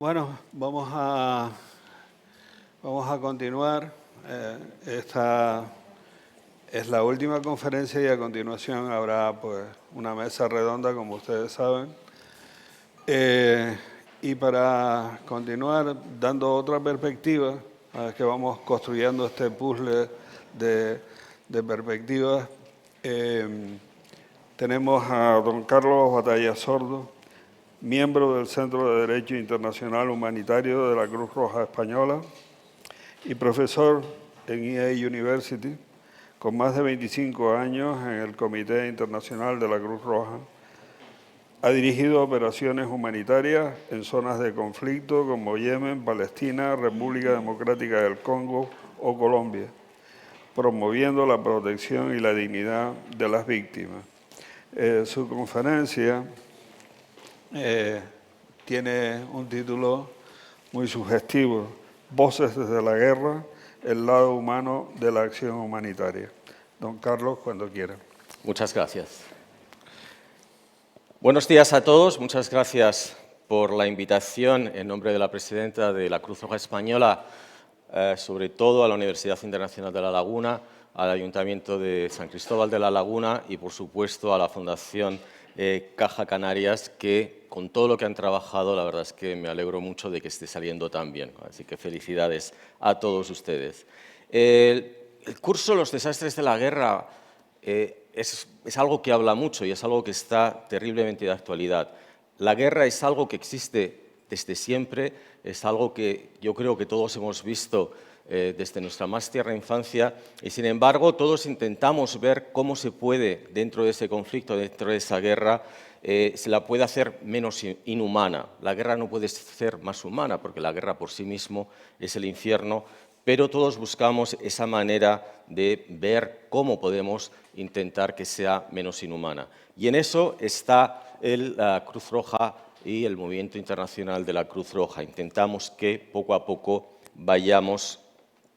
Bueno, vamos a continuar. Esta es la última conferencia y a continuación habrá pues una mesa redonda, como ustedes saben. Y para continuar dando otra perspectiva, que vamos construyendo este puzzle de perspectivas, tenemos a don Carlos Batalla Sordo, miembro del Centro de Derecho Internacional Humanitario de la Cruz Roja Española y profesor en EA University, con más de 25 años en el Comité Internacional de la Cruz Roja. Ha dirigido operaciones humanitarias en zonas de conflicto como Yemen, Palestina, República Democrática del Congo o Colombia, promoviendo la protección y la dignidad de las víctimas. Su conferencia tiene un título muy sugestivo: Voces desde la guerra, el lado humano de la acción humanitaria. Don Carlos, cuando quiera. Muchas gracias. Buenos días a todos. Muchas gracias por la invitación en nombre de la presidenta de la Cruz Roja Española, sobre todo a la Universidad Internacional de La Laguna, al Ayuntamiento de San Cristóbal de La Laguna y, por supuesto, a la Fundación Caja Canarias, que con todo lo que han trabajado, la verdad es que me alegro mucho de que esté saliendo tan bien. Así que felicidades a todos ustedes. El curso Los desastres de la guerra es algo que habla mucho y es algo que está terriblemente de actualidad. La guerra es algo que existe desde siempre, es algo que yo creo que todos hemos visto desde nuestra más tierna infancia y, sin embargo, todos intentamos ver cómo se puede, dentro de ese conflicto, dentro de esa guerra, se la puede hacer menos inhumana. La guerra no puede ser más humana porque la guerra por sí mismo es el infierno, pero todos buscamos esa manera de ver cómo podemos intentar que sea menos inhumana. Y en eso está la Cruz Roja y el Movimiento Internacional de la Cruz Roja. Intentamos que poco a poco vayamos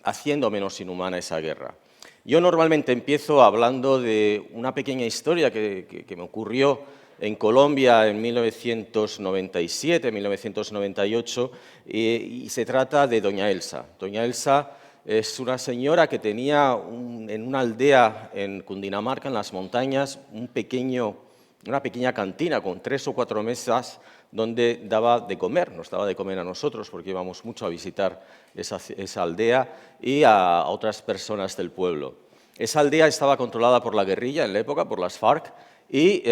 haciendo menos inhumana esa guerra. Yo normalmente empiezo hablando de una pequeña historia que me ocurrió en Colombia en 1997, 1998, y se trata de doña Elsa. Doña Elsa es una señora que tenía en una aldea en Cundinamarca, en las montañas, una pequeña cantina con 3 o 4 mesas donde daba de comer, nos daba de comer a nosotros porque íbamos mucho a visitar esa aldea y a otras personas del pueblo. Esa aldea estaba controlada por la guerrilla en la época, por las FARC, y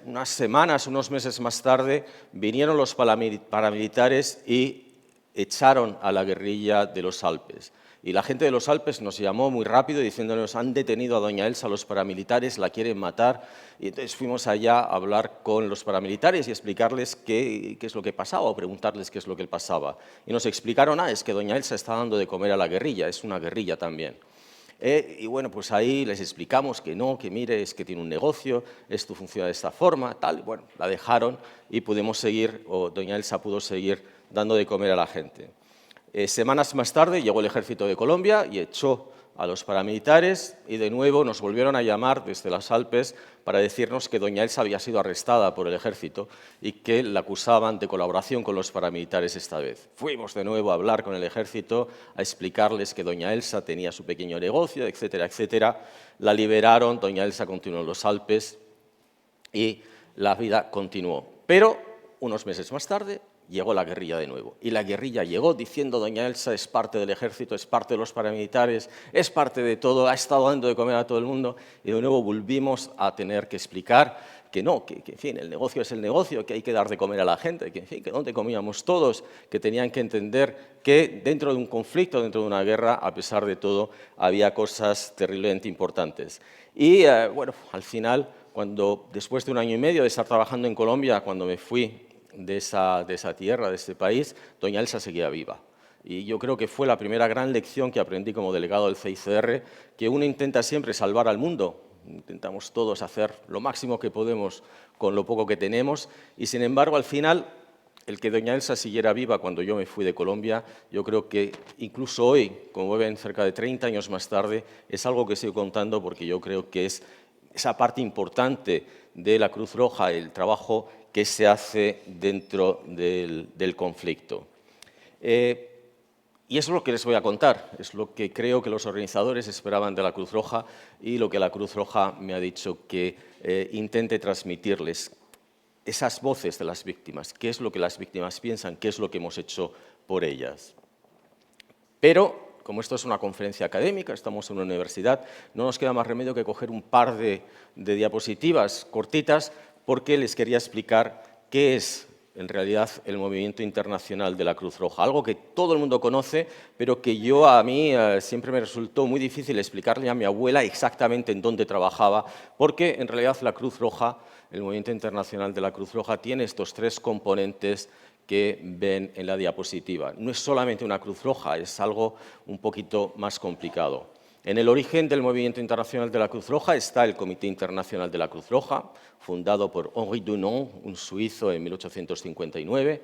unas semanas, unos meses más tarde, vinieron los paramilitares y echaron a la guerrilla de los Alpes. Y la gente de los Alpes nos llamó muy rápido diciéndonos: han detenido a doña Elsa los paramilitares, la quieren matar. Y entonces fuimos allá a hablar con los paramilitares y explicarles qué es lo que pasaba, o preguntarles qué es lo que pasaba. Y nos explicaron: es que doña Elsa está dando de comer a la guerrilla, es una guerrilla también. Y bueno, pues ahí les explicamos que no, que mire, es que tiene un negocio, esto funciona de esta forma, tal. Y bueno, la dejaron y pudimos seguir, o doña Elsa pudo seguir dando de comer a la gente. Semanas más tarde llegó el ejército de Colombia y echó a los paramilitares y de nuevo nos volvieron a llamar desde las Alpes para decirnos que doña Elsa había sido arrestada por el ejército y que la acusaban de colaboración con los paramilitares esta vez. Fuimos de nuevo a hablar con el ejército, a explicarles que doña Elsa tenía su pequeño negocio, etcétera, etcétera. La liberaron, doña Elsa continuó en los Alpes y la vida continuó. Pero unos meses más tarde llegó la guerrilla de nuevo. Y la guerrilla llegó diciendo: doña Elsa es parte del ejército, es parte de los paramilitares, es parte de todo, ha estado dando de comer a todo el mundo. Y de nuevo volvimos a tener que explicar que no, que en fin, el negocio es el negocio, que hay que dar de comer a la gente, que en fin, que dónde comíamos todos, que tenían que entender que dentro de un conflicto, dentro de una guerra, a pesar de todo, había cosas terriblemente importantes. Y bueno, al final, después de 1 año y medio de estar trabajando en Colombia, cuando me fui de esa tierra, de este país, doña Elsa seguía viva. Y yo creo que fue la primera gran lección que aprendí como delegado del CICR, que uno intenta siempre salvar al mundo. Intentamos todos hacer lo máximo que podemos con lo poco que tenemos y, sin embargo, al final, el que doña Elsa siguiera viva cuando yo me fui de Colombia, yo creo que incluso hoy, como ven, cerca de 30 años más tarde, es algo que sigo contando porque yo creo que es esa parte importante de la Cruz Roja, el trabajo que se hace dentro del conflicto. Y eso es lo que les voy a contar, es lo que creo que los organizadores esperaban de la Cruz Roja y lo que la Cruz Roja me ha dicho que intente transmitirles. Esas voces de las víctimas, qué es lo que las víctimas piensan, qué es lo que hemos hecho por ellas. Pero, como esto es una conferencia académica, estamos en una universidad, no nos queda más remedio que coger un par de diapositivas cortitas porque les quería explicar qué es en realidad el movimiento internacional de la Cruz Roja, algo que todo el mundo conoce, pero que a mí siempre me resultó muy difícil explicarle a mi abuela exactamente en dónde trabajaba, porque en realidad la Cruz Roja, el movimiento internacional de la Cruz Roja, tiene estos tres componentes que ven en la diapositiva. No es solamente una Cruz Roja, es algo un poquito más complicado. En el origen del movimiento internacional de la Cruz Roja está el Comité Internacional de la Cruz Roja, fundado por Henri Dunant, un suizo, en 1859,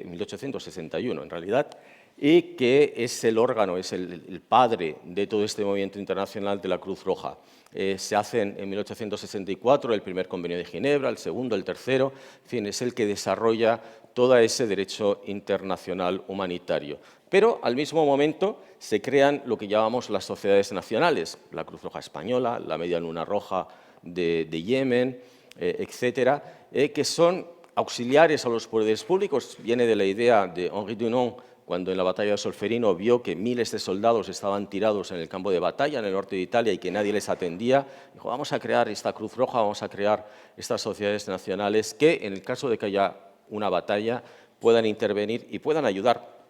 1861 en realidad, y que es el órgano, es el padre de todo este movimiento internacional de la Cruz Roja. Se hace en 1864 el primer convenio de Ginebra, el segundo, el tercero, en fin, es el que desarrolla todo ese derecho internacional humanitario. Pero al mismo momento se crean lo que llamamos las sociedades nacionales, la Cruz Roja Española, la Media Luna Roja de Yemen, etcétera, que son auxiliares a los poderes públicos. Viene de la idea de Henri Dunant, cuando en la batalla de Solferino vio que miles de soldados estaban tirados en el campo de batalla en el norte de Italia y que nadie les atendía, dijo, vamos a crear esta Cruz Roja, vamos a crear estas sociedades nacionales que, en el caso de que haya una batalla, puedan intervenir y puedan ayudar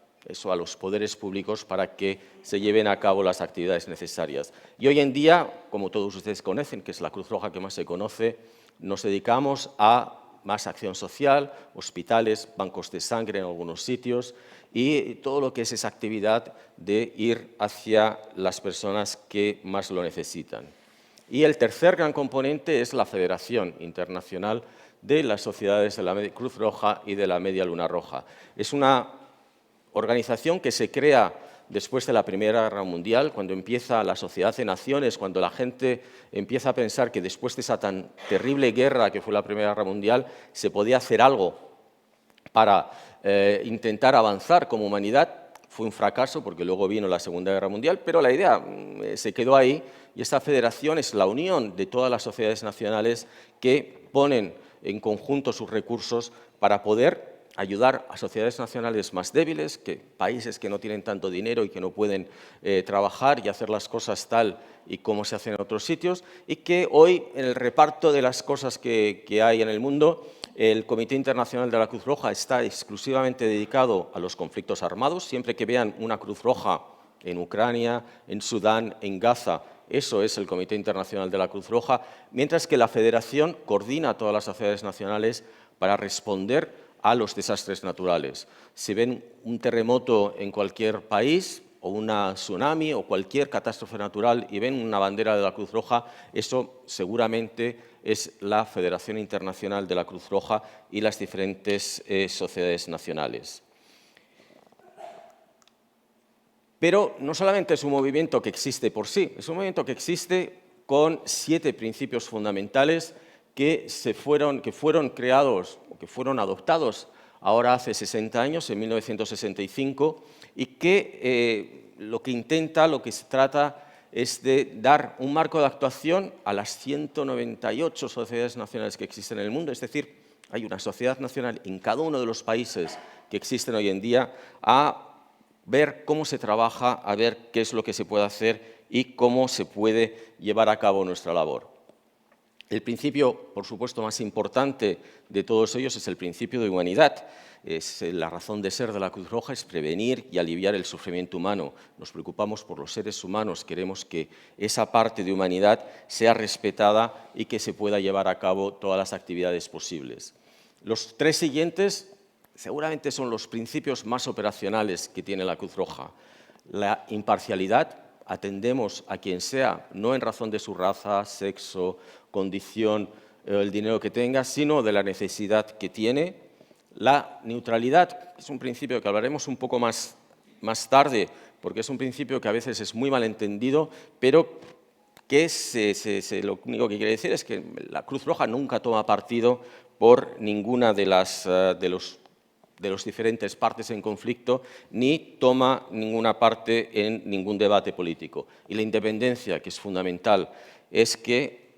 a los poderes públicos para que se lleven a cabo las actividades necesarias. Y hoy en día, como todos ustedes conocen, que es la Cruz Roja que más se conoce, nos dedicamos a más acción social, hospitales, bancos de sangre en algunos sitios y todo lo que es esa actividad de ir hacia las personas que más lo necesitan. Y el tercer gran componente es la Federación Internacional de las Sociedades de la Cruz Roja y de la Media Luna Roja. Es una organización que se crea después de la Primera Guerra Mundial, cuando empieza la Sociedad de Naciones, cuando la gente empieza a pensar que después de esa tan terrible guerra que fue la Primera Guerra Mundial, se podía hacer algo para intentar avanzar como humanidad. Fue un fracaso porque luego vino la Segunda Guerra Mundial, pero la idea se quedó ahí y esta federación es la unión de todas las sociedades nacionales que ponen en conjunto sus recursos para poder ayudar a sociedades nacionales más débiles, países que no tienen tanto dinero y que no pueden trabajar y hacer las cosas tal y como se hacen en otros sitios, y que hoy, en el reparto de las cosas que hay en el mundo, el Comité Internacional de la Cruz Roja está exclusivamente dedicado a los conflictos armados. Siempre que vean una Cruz Roja en Ucrania, en Sudán, en Gaza, eso es el Comité Internacional de la Cruz Roja, mientras que la Federación coordina a todas las sociedades nacionales para responder a los desastres naturales. Si ven un terremoto en cualquier país, o una tsunami, o cualquier catástrofe natural, y ven una bandera de la Cruz Roja, eso seguramente es la Federación Internacional de la Cruz Roja y las diferentes sociedades nacionales. Pero no solamente es un movimiento que existe por sí, es un movimiento que existe con 7 principios fundamentales que fueron creados o que fueron adoptados ahora hace 60 años, en 1965, y que lo que intenta, lo que se trata es de dar un marco de actuación a las 198 sociedades nacionales que existen en el mundo, es decir, hay una sociedad nacional en cada uno de los países que existen hoy en día a ver cómo se trabaja, a ver qué es lo que se puede hacer y cómo se puede llevar a cabo nuestra labor. El principio, por supuesto, más importante de todos ellos es el principio de humanidad. La razón de ser de la Cruz Roja es prevenir y aliviar el sufrimiento humano. Nos preocupamos por los seres humanos, queremos que esa parte de humanidad sea respetada y que se pueda llevar a cabo todas las actividades posibles. Los 3 siguientes seguramente son los principios más operacionales que tiene la Cruz Roja. La imparcialidad, atendemos a quien sea, no en razón de su raza, sexo, condición, el dinero que tenga, sino de la necesidad que tiene. La neutralidad es un principio que hablaremos un poco más tarde, porque es un principio que a veces es muy mal entendido, pero que lo único que quiere decir es que la Cruz Roja nunca toma partido por ninguna de los diferentes partes en conflicto, ni toma ninguna parte en ningún debate político. Y la independencia, que es fundamental, es que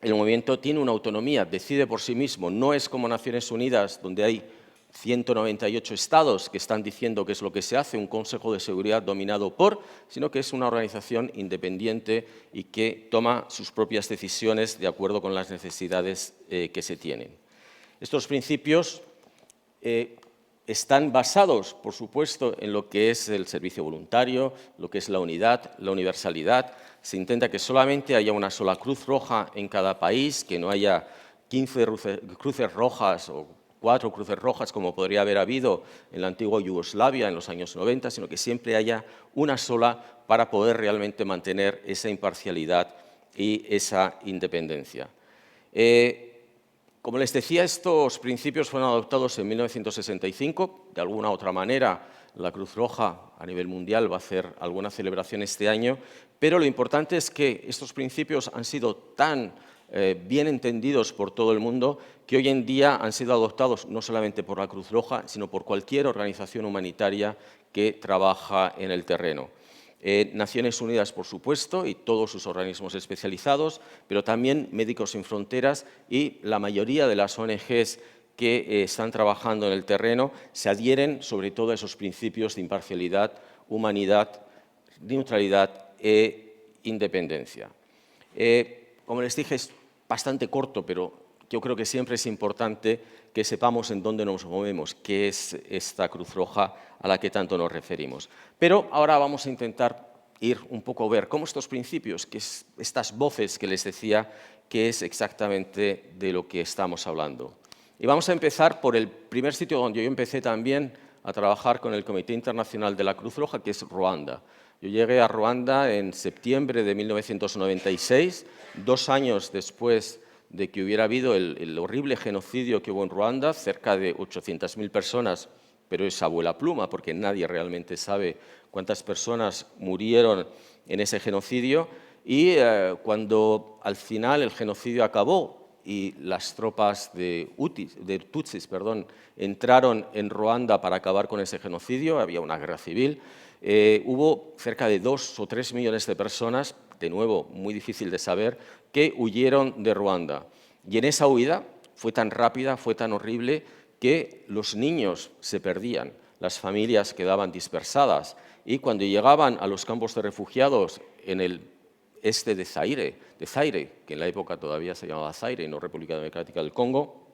el movimiento tiene una autonomía, decide por sí mismo, no es como Naciones Unidas, donde hay 198 estados que están diciendo qué es lo que se hace, un Consejo de Seguridad dominado por, sino que es una organización independiente y que toma sus propias decisiones de acuerdo con las necesidades que se tienen. Estos principios están basados, por supuesto, en lo que es el servicio voluntario, lo que es la unidad, la universalidad. Se intenta que solamente haya una sola Cruz Roja en cada país, que no haya 15 cruces rojas o 4 cruces rojas, como podría haber habido en la antigua Yugoslavia en los años 90, sino que siempre haya una sola para poder realmente mantener esa imparcialidad y esa independencia. Como les decía, estos principios fueron adoptados en 1965. De alguna u otra manera, la Cruz Roja a nivel mundial va a hacer alguna celebración este año, pero lo importante es que estos principios han sido tan bien entendidos por todo el mundo que hoy en día han sido adoptados no solamente por la Cruz Roja, sino por cualquier organización humanitaria que trabaja en el terreno. Naciones Unidas, por supuesto, y todos sus organismos especializados, pero también Médicos Sin Fronteras y la mayoría de las ONGs que están trabajando en el terreno se adhieren sobre todo a esos principios de imparcialidad, humanidad, neutralidad e independencia. Como les dije, es bastante corto, pero yo creo que siempre es importante que sepamos en dónde nos movemos, qué es esta Cruz Roja a la que tanto nos referimos. Pero ahora vamos a intentar ir un poco a ver cómo estos principios, que es estas voces que les decía, qué es exactamente de lo que estamos hablando. Y vamos a empezar por el primer sitio donde yo empecé también a trabajar con el Comité Internacional de la Cruz Roja, que es Ruanda. Yo llegué a Ruanda en septiembre de 1996, 2 años después de que hubiera habido el horrible genocidio que hubo en Ruanda, cerca de 800.000 personas, pero es abuela pluma porque nadie realmente sabe cuántas personas murieron en ese genocidio. Y cuando al final el genocidio acabó y las tropas de Tutsis entraron en Ruanda para acabar con ese genocidio, había una guerra civil, hubo cerca de 2 o 3 millones de personas, de nuevo muy difícil de saber, que huyeron de Ruanda. Y en esa huida fue tan rápida, fue tan horrible, que los niños se perdían, las familias quedaban dispersadas y cuando llegaban a los campos de refugiados en el este de Zaire, que en la época todavía se llamaba Zaire y no República Democrática del Congo,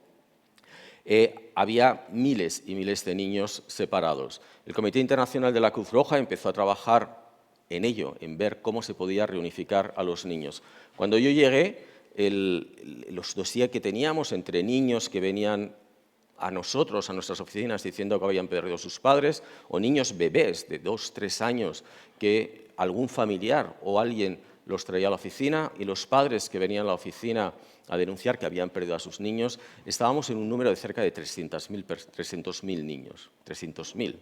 había miles y miles de niños separados. El Comité Internacional de la Cruz Roja empezó a trabajar en ello, en ver cómo se podía reunificar a los niños. Cuando yo llegué, los dossiers que teníamos entre niños que venían a nosotros, a nuestras oficinas, diciendo que habían perdido a sus padres, o niños bebés de 2 o 3 años que algún familiar o alguien los traía a la oficina, y los padres que venían a la oficina a denunciar que habían perdido a sus niños, estábamos en un número de cerca de 300.000 niños. 300.000.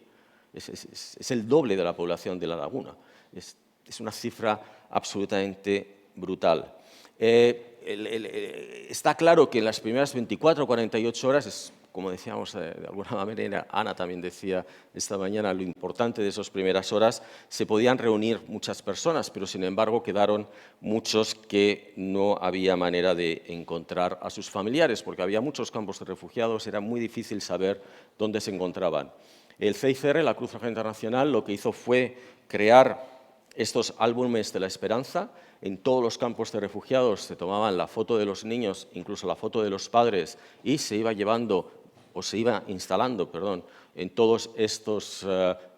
Es el doble de la población de La Laguna. Es una cifra absolutamente brutal. Está claro que en las primeras 24 o 48 horas, como decíamos de alguna manera, Ana también decía esta mañana, lo importante de esas primeras horas, se podían reunir muchas personas, pero sin embargo quedaron muchos que no había manera de encontrar a sus familiares, porque había muchos campos de refugiados, era muy difícil saber dónde se encontraban. El CICR, la Cruz Roja Internacional, lo que hizo fue crear estos álbumes de la esperanza. En todos los campos de refugiados se tomaban la foto de los niños, incluso la foto de los padres, y se iba instalando en todos estos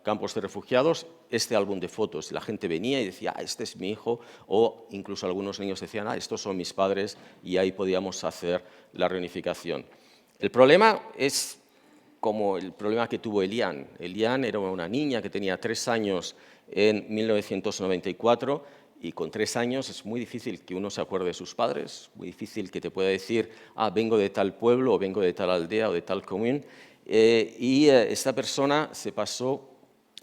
campos de refugiados este álbum de fotos. La gente venía y decía, este es mi hijo, o incluso algunos niños decían, estos son mis padres, y ahí podíamos hacer la reunificación. El problema es como el problema que tuvo Eliane. Eliane era una niña que tenía 3 años en 1994, y con 3 años es muy difícil que uno se acuerde de sus padres, muy difícil que te pueda decir, vengo de tal pueblo, o vengo de tal aldea, o de tal común. Esta persona se pasó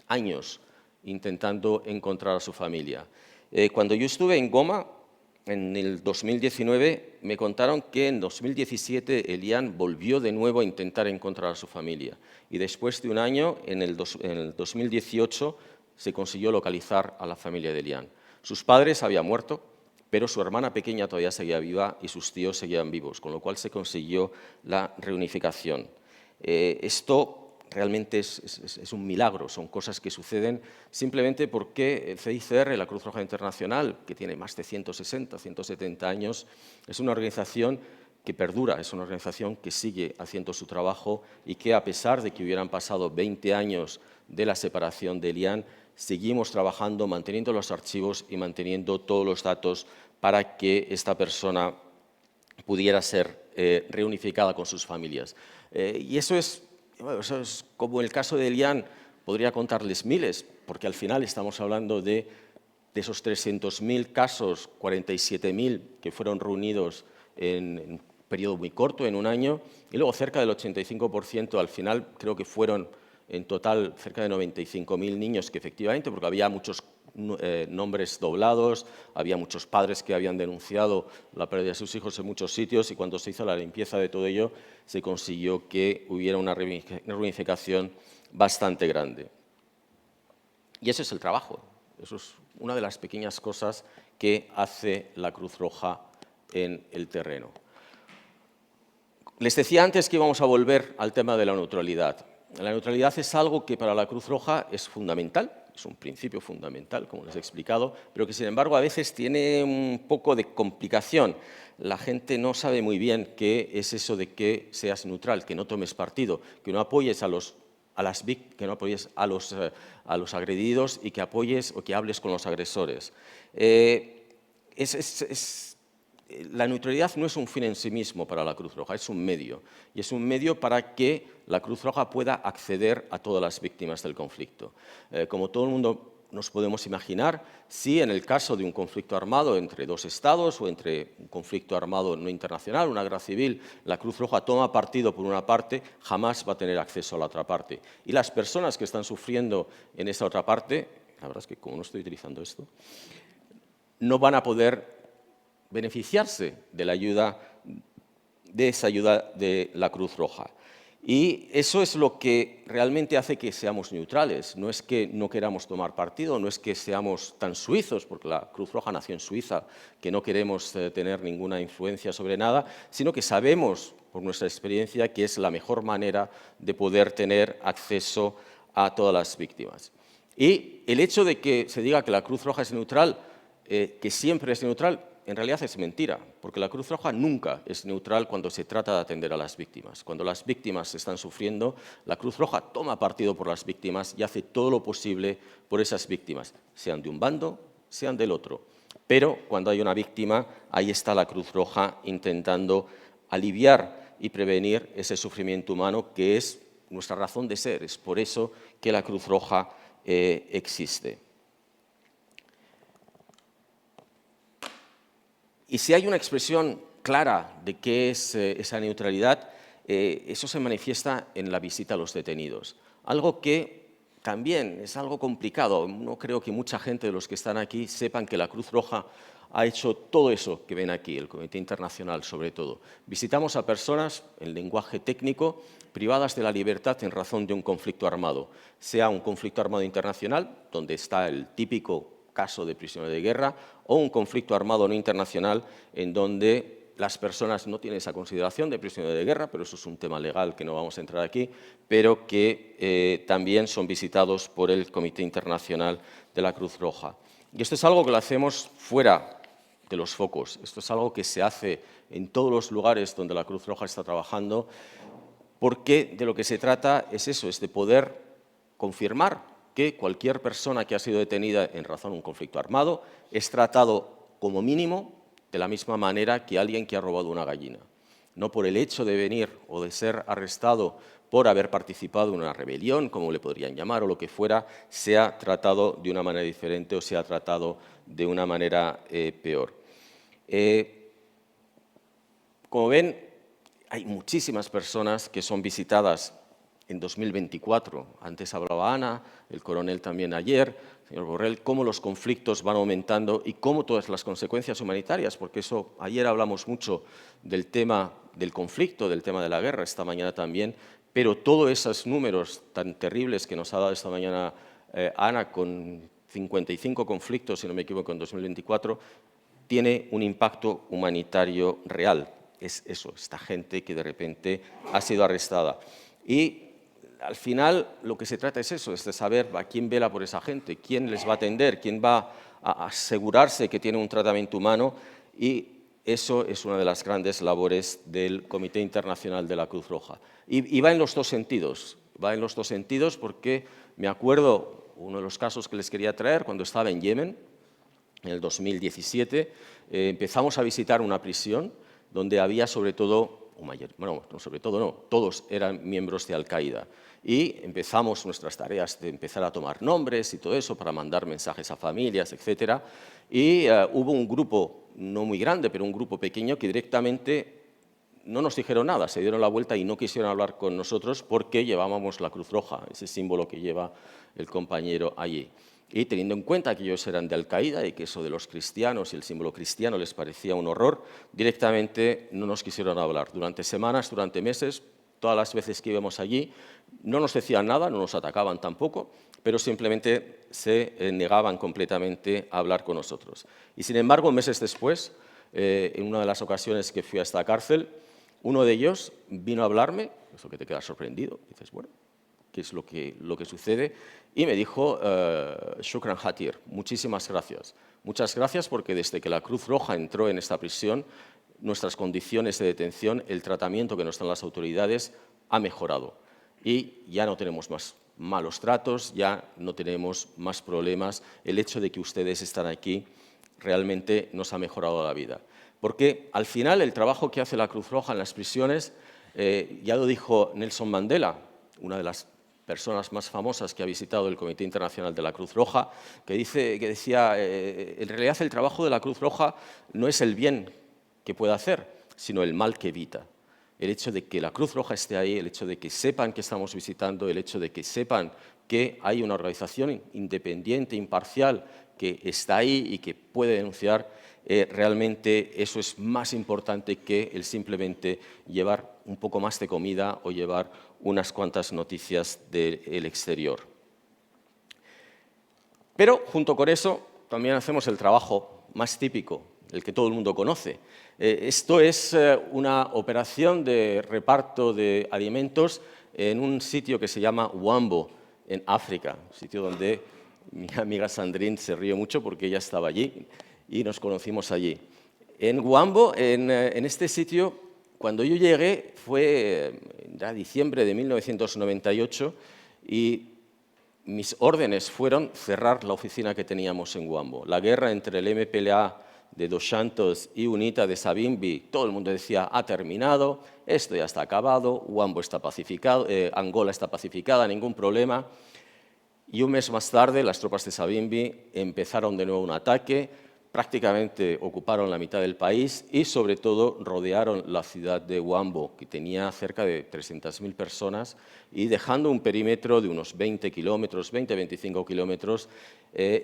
años intentando encontrar a su familia. Cuando yo estuve en Goma, en el 2019 me contaron que en 2017 Elian volvió de nuevo a intentar encontrar a su familia y después de un año, en el 2018, se consiguió localizar a la familia de Elian. Sus padres habían muerto, pero su hermana pequeña todavía seguía viva y sus tíos seguían vivos, con lo cual se consiguió la reunificación. Esto realmente es un milagro, son cosas que suceden simplemente porque el CICR, la Cruz Roja Internacional, que tiene más de 160, 170 años, es una organización que perdura, es una organización que sigue haciendo su trabajo y que, a pesar de que hubieran pasado 20 años de la separación de Elian, seguimos trabajando, manteniendo los archivos y manteniendo todos los datos para que esta persona pudiera ser reunificada con sus familias. Y eso es como el caso de Elian, podría contarles miles, porque al final estamos hablando de esos 300.000 casos, 47.000 que fueron reunidos en un periodo muy corto, en un año, y luego cerca del 85%, al final creo que fueron en total cerca de 95.000 niños que efectivamente, porque había muchos nombres doblados, había muchos padres que habían denunciado la pérdida de sus hijos en muchos sitios y cuando se hizo la limpieza de todo ello se consiguió que hubiera una reunificación bastante grande. Y ese es el trabajo, eso es una de las pequeñas cosas que hace la Cruz Roja en el terreno. Les decía antes que íbamos a volver al tema de la neutralidad. La neutralidad es algo que para la Cruz Roja es fundamental, es un principio fundamental, como les he explicado, pero que sin embargo a veces tiene un poco de complicación. La gente no sabe muy bien qué es eso de que seas neutral, que no tomes partido, que no apoyes a los agredidos y que apoyes o que hables con los agresores. La neutralidad no es un fin en sí mismo para la Cruz Roja, es un medio. Y es un medio para que la Cruz Roja pueda acceder a todas las víctimas del conflicto. Como todo el mundo nos podemos imaginar, si en el caso de un conflicto armado entre dos estados o entre un conflicto armado no internacional, una guerra civil, la Cruz Roja toma partido por una parte, jamás va a tener acceso a la otra parte. Y las personas que están sufriendo en esa otra parte, la verdad es que como no estoy utilizando esto, no van a poder beneficiarse de esa ayuda de la Cruz Roja. Y eso es lo que realmente hace que seamos neutrales. No es que no queramos tomar partido, no es que seamos tan suizos, porque la Cruz Roja nació en Suiza, que no queremos tener ninguna influencia sobre nada, sino que sabemos, por nuestra experiencia, que es la mejor manera de poder tener acceso a todas las víctimas. Y el hecho de que se diga que la Cruz Roja es neutral, que siempre es neutral, en realidad es mentira, porque la Cruz Roja nunca es neutral cuando se trata de atender a las víctimas. Cuando las víctimas están sufriendo, la Cruz Roja toma partido por las víctimas y hace todo lo posible por esas víctimas, sean de un bando, sean del otro. Pero cuando hay una víctima, ahí está la Cruz Roja intentando aliviar y prevenir ese sufrimiento humano que es nuestra razón de ser. Es por eso que la Cruz Roja existe. Y si hay una expresión clara de qué es esa neutralidad, eso se manifiesta en la visita a los detenidos. Algo que también es algo complicado. No creo que mucha gente de los que están aquí sepan que la Cruz Roja ha hecho todo eso que ven aquí, el Comité Internacional sobre todo. Visitamos a personas, en lenguaje técnico, privadas de la libertad en razón de un conflicto armado, sea un conflicto armado internacional, donde está el típico caso de prisionero de guerra, o un conflicto armado no internacional en donde las personas no tienen esa consideración de prisionero de guerra, pero eso es un tema legal que no vamos a entrar aquí, pero que también son visitados por el Comité Internacional de la Cruz Roja. Y esto es algo que lo hacemos fuera de los focos, esto es algo que se hace en todos los lugares donde la Cruz Roja está trabajando, porque de lo que se trata es eso, es de poder confirmar que cualquier persona que ha sido detenida en razón de un conflicto armado es tratado como mínimo de la misma manera que alguien que ha robado una gallina. No por el hecho de venir o de ser arrestado por haber participado en una rebelión, como le podrían llamar, o lo que fuera, sea tratado de una manera diferente o sea tratado de una manera peor. Como ven, hay muchísimas personas que son visitadas en 2024. Antes hablaba Ana, el coronel también ayer, señor Borrell, cómo los conflictos van aumentando y cómo todas las consecuencias humanitarias, porque eso, ayer hablamos mucho del tema del conflicto, del tema de la guerra, esta mañana también, pero todos esos números tan terribles que nos ha dado esta mañana Ana, con 55 conflictos, si no me equivoco, en 2024, tiene un impacto humanitario real. Es eso, esta gente que de repente ha sido arrestada. Y al final lo que se trata es eso, es de saber a quién vela por esa gente, quién les va a atender, quién va a asegurarse que tiene un tratamiento humano, y eso es una de las grandes labores del Comité Internacional de la Cruz Roja. Y va en los dos sentidos, porque me acuerdo uno de los casos que les quería traer cuando estaba en Yemen, en el 2017, empezamos a visitar una prisión donde había sobre todo, bueno, no sobre todo, no, todos eran miembros de Al-Qaeda. Y empezamos nuestras tareas de empezar a tomar nombres y todo eso para mandar mensajes a familias, etc. Y hubo un grupo, no muy grande, pero un grupo pequeño que directamente no nos dijeron nada, se dieron la vuelta y no quisieron hablar con nosotros porque llevábamos la Cruz Roja, ese símbolo que lleva el compañero allí. Y teniendo en cuenta que ellos eran de Al-Qaeda y que eso de los cristianos y el símbolo cristiano les parecía un horror, directamente no nos quisieron hablar. Durante semanas, durante meses, todas las veces que íbamos allí, no nos decían nada, no nos atacaban tampoco, pero simplemente se negaban completamente a hablar con nosotros. Y sin embargo, meses después, en una de las ocasiones que fui a esta cárcel, uno de ellos vino a hablarme, eso que te quedas sorprendido, dices, bueno, ¿qué es lo que sucede? Y me dijo, Shukran Hatir, muchísimas gracias. Muchas gracias porque desde que la Cruz Roja entró en esta prisión, nuestras condiciones de detención, el tratamiento que nos dan las autoridades ha mejorado. Y ya no tenemos más malos tratos, ya no tenemos más problemas. El hecho de que ustedes están aquí realmente nos ha mejorado la vida. Porque al final el trabajo que hace la Cruz Roja en las prisiones, ya lo dijo Nelson Mandela, una de las personas más famosas que ha visitado el Comité Internacional de la Cruz Roja, que decía, en realidad el trabajo de la Cruz Roja no es el bien que puede hacer, sino el mal que evita. El hecho de que la Cruz Roja esté ahí, el hecho de que sepan que estamos visitando, el hecho de que sepan que hay una organización independiente, imparcial, que está ahí y que puede denunciar, realmente eso es más importante que el simplemente llevar un poco más de comida o llevar unas cuantas noticias del exterior. Pero junto con eso también hacemos el trabajo más típico, el que todo el mundo conoce. Esto es una operación de reparto de alimentos en un sitio que se llama Huambo, en África, un sitio donde mi amiga Sandrine se ríe mucho porque ella estaba allí y nos conocimos allí. En Huambo, en este sitio, cuando yo llegué fue en diciembre de 1998 y mis órdenes fueron cerrar la oficina que teníamos en Huambo. La guerra entre el MPLA de Dos Santos y UNITA de Savimbi, todo el mundo decía, ha terminado, esto ya está acabado, Huambo está pacificado, Angola está pacificada, ningún problema. Y un mes más tarde, las tropas de Savimbi empezaron de nuevo un ataque, prácticamente ocuparon la mitad del país y, sobre todo, rodearon la ciudad de Huambo, que tenía cerca de 300.000 personas, y dejando un perímetro de unos 20 kilómetros, 20-25 kilómetros,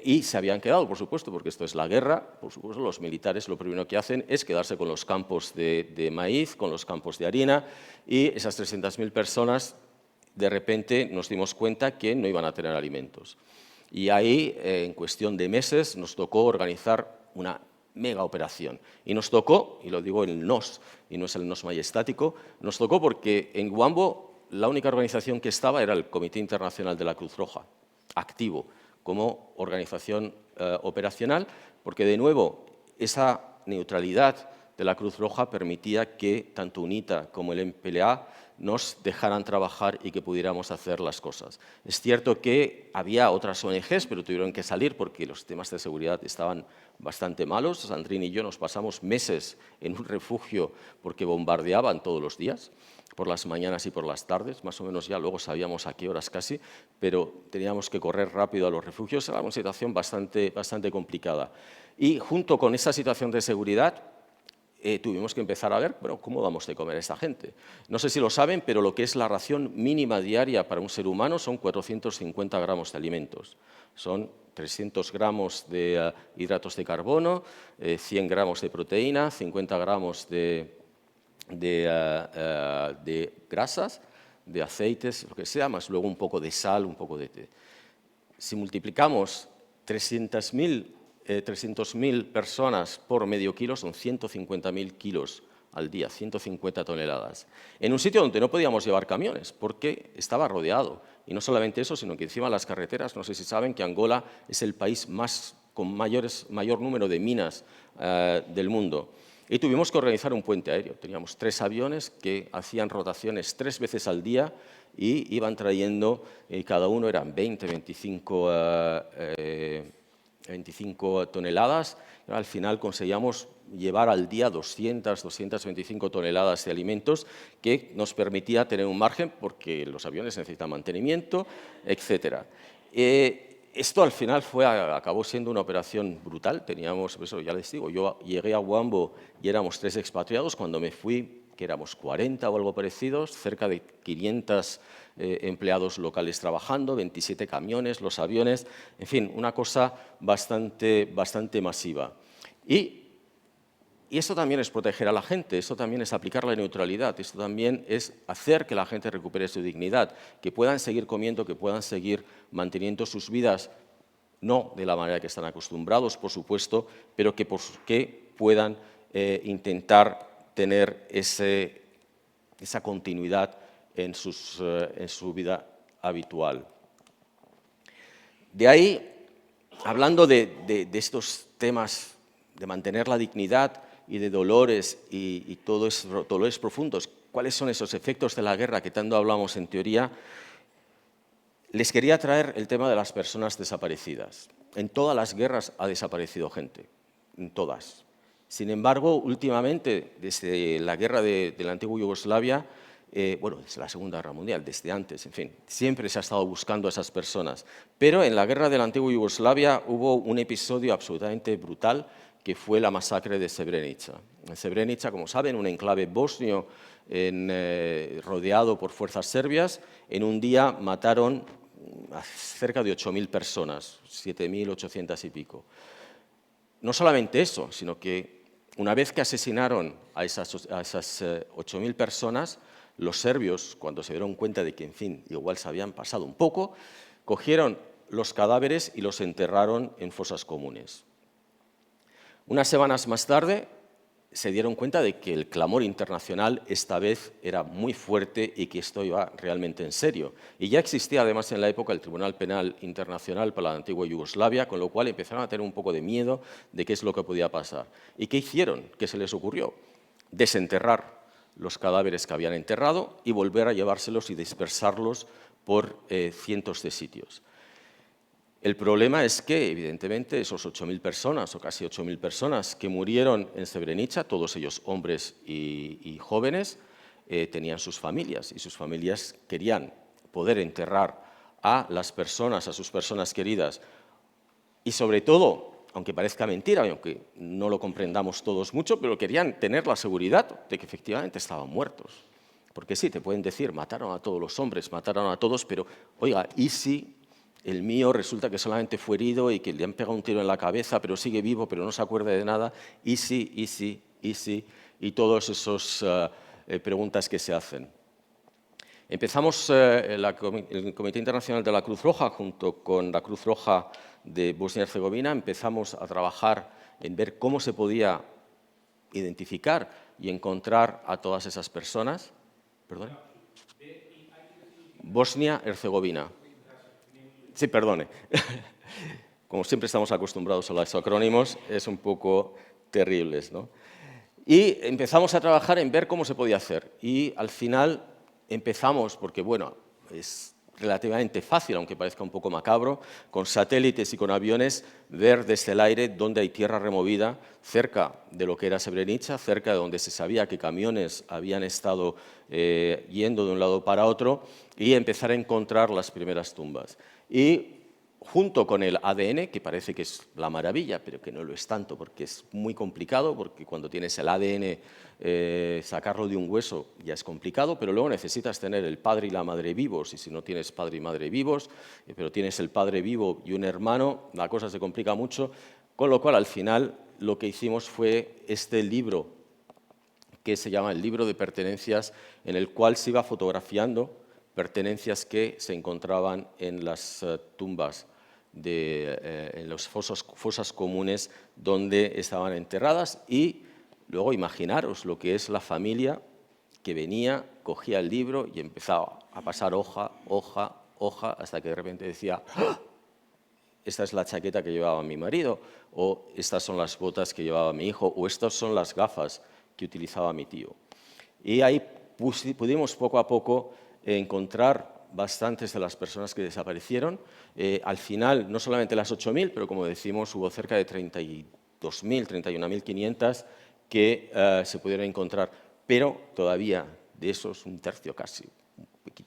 y se habían quedado, por supuesto, porque esto es la guerra, por supuesto, los militares lo primero que hacen es quedarse con los campos de maíz, con los campos de harina, y esas 300.000 personas, de repente nos dimos cuenta que no iban a tener alimentos. Y ahí, en cuestión de meses, nos tocó organizar una mega operación. Y nos tocó, y lo digo en NOS, y no es el NOS majestático, nos tocó porque en Huambo la única organización que estaba era el Comité Internacional de la Cruz Roja, activo como organización operacional, porque de nuevo esa neutralidad de la Cruz Roja permitía que tanto UNITA como el MPLA nos dejaran trabajar y que pudiéramos hacer las cosas. Es cierto que había otras ONGs, pero tuvieron que salir porque los temas de seguridad estaban bastante malos. Sandrine y yo nos pasamos meses en un refugio porque bombardeaban todos los días, por las mañanas y por las tardes, más o menos ya luego sabíamos a qué horas casi, pero teníamos que correr rápido a los refugios, era una situación bastante complicada. Y junto con esa situación de seguridad, tuvimos que empezar a ver, bueno, ¿cómo vamos de comer a esta gente? No sé si lo saben, pero lo que es la ración mínima diaria para un ser humano son 450 gramos de alimentos. Son 300 gramos de hidratos de carbono, 100 gramos de proteína, 50 gramos de grasas, de aceites, lo que sea, más luego un poco de sal, un poco de té. Si multiplicamos 300.000 personas por medio kilo, son 150.000 kilos al día, 150 toneladas. En un sitio donde no podíamos llevar camiones, porque estaba rodeado. Y no solamente eso, sino que encima las carreteras, no sé si saben que Angola es el país con mayor número de minas del mundo. Y tuvimos que organizar un puente aéreo. Teníamos 3 aviones que hacían rotaciones 3 veces al día y iban trayendo, cada uno eran 25 toneladas. Al final conseguíamos llevar al día 225 toneladas de alimentos, que nos permitía tener un margen porque los aviones necesitan mantenimiento, etc. Esto al final acabó siendo una operación brutal. Teníamos, eso ya les digo, yo llegué a Huambo y éramos 3 expatriados. Cuando me fui, que éramos 40 o algo parecidos, cerca de 500 empleados locales trabajando, 27 camiones, los aviones, en fin, una cosa bastante masiva. Y esto también es proteger a la gente, esto también es aplicar la neutralidad, esto también es hacer que la gente recupere su dignidad, que puedan seguir comiendo, que puedan seguir manteniendo sus vidas, no de la manera que están acostumbrados, por supuesto, pero que puedan intentar tener esa continuidad en su vida habitual. De ahí, hablando de estos temas de mantener la dignidad y de dolores y dolores profundos, ¿cuáles son esos efectos de la guerra que tanto hablamos en teoría? Les quería traer el tema de las personas desaparecidas. En todas las guerras ha desaparecido gente, en todas. Sin embargo, últimamente, desde la guerra de la antigua Yugoslavia, bueno, desde la Segunda Guerra Mundial, desde antes, en fin, siempre se ha estado buscando a esas personas. Pero en la guerra de la antigua Yugoslavia hubo un episodio absolutamente brutal, que fue la masacre de Srebrenica. En Srebrenica, como saben, un enclave bosnio rodeado por fuerzas serbias, en un día mataron a cerca de 8.000 personas, 7.800 y pico. No solamente eso, sino que una vez que asesinaron a esas 8.000 personas, los serbios, cuando se dieron cuenta de que, en fin, igual se habían pasado un poco, cogieron los cadáveres y los enterraron en fosas comunes. Unas semanas más tarde se dieron cuenta de que el clamor internacional esta vez era muy fuerte y que esto iba realmente en serio. Y ya existía además en la época el Tribunal Penal Internacional para la antigua Yugoslavia, con lo cual empezaron a tener un poco de miedo de qué es lo que podía pasar. ¿Y qué hicieron? ¿Qué se les ocurrió? Desenterrar los cadáveres que habían enterrado y volver a llevárselos y dispersarlos por cientos de sitios. El problema es que, evidentemente, esos 8.000 personas, o casi 8.000 personas que murieron en Srebrenica, todos ellos hombres y jóvenes, tenían sus familias, y sus familias querían poder enterrar a sus personas queridas, y sobre todo, aunque parezca mentira, y aunque no lo comprendamos todos mucho, pero querían tener la seguridad de que efectivamente estaban muertos. Porque sí, te pueden decir, mataron a todos los hombres, mataron a todos, pero, oiga, ¿y si el mío resulta que solamente fue herido y que le han pegado un tiro en la cabeza, pero sigue vivo, pero no se acuerda de nada? ¿Y si? Y todas esas preguntas que se hacen. Empezamos el Comité Internacional de la Cruz Roja, junto con la Cruz Roja de Bosnia y Herzegovina, empezamos a trabajar en ver cómo se podía identificar y encontrar a todas esas personas. ¿Perdón? Bosnia y Herzegovina. Sí, perdone. Como siempre estamos acostumbrados a los acrónimos, es un poco terribles, ¿no? Y empezamos a trabajar en ver cómo se podía hacer. Y al final empezamos, porque bueno, es relativamente fácil, aunque parezca un poco macabro, con satélites y con aviones, ver desde el aire dónde hay tierra removida, cerca de lo que era Srebrenica, cerca de donde se sabía que camiones habían estado yendo de un lado para otro, y empezar a encontrar las primeras tumbas. Y junto con el ADN, que parece que es la maravilla, pero que no lo es tanto, porque es muy complicado, porque cuando tienes el ADN, sacarlo de un hueso ya es complicado, pero luego necesitas tener el padre y la madre vivos, y si no tienes padre y madre vivos, pero tienes el padre vivo y un hermano, la cosa se complica mucho, con lo cual al final lo que hicimos fue este libro, que se llama el libro de pertenencias, en el cual se iba fotografiando pertenencias que se encontraban en las tumbas, en las fosas comunes donde estaban enterradas, y luego imaginaros lo que es la familia que venía, cogía el libro y empezaba a pasar hoja, hoja, hoja, hasta que de repente decía: ¡ah! Esta es la chaqueta que llevaba mi marido, o estas son las botas que llevaba mi hijo, o estas son las gafas que utilizaba mi tío. Y ahí pudimos poco a poco encontrar bastantes de las personas que desaparecieron. Al final, no solamente las 8.000, pero como decimos, hubo cerca de 32.000, 31.500 que se pudieron encontrar, pero todavía de esos, un tercio casi,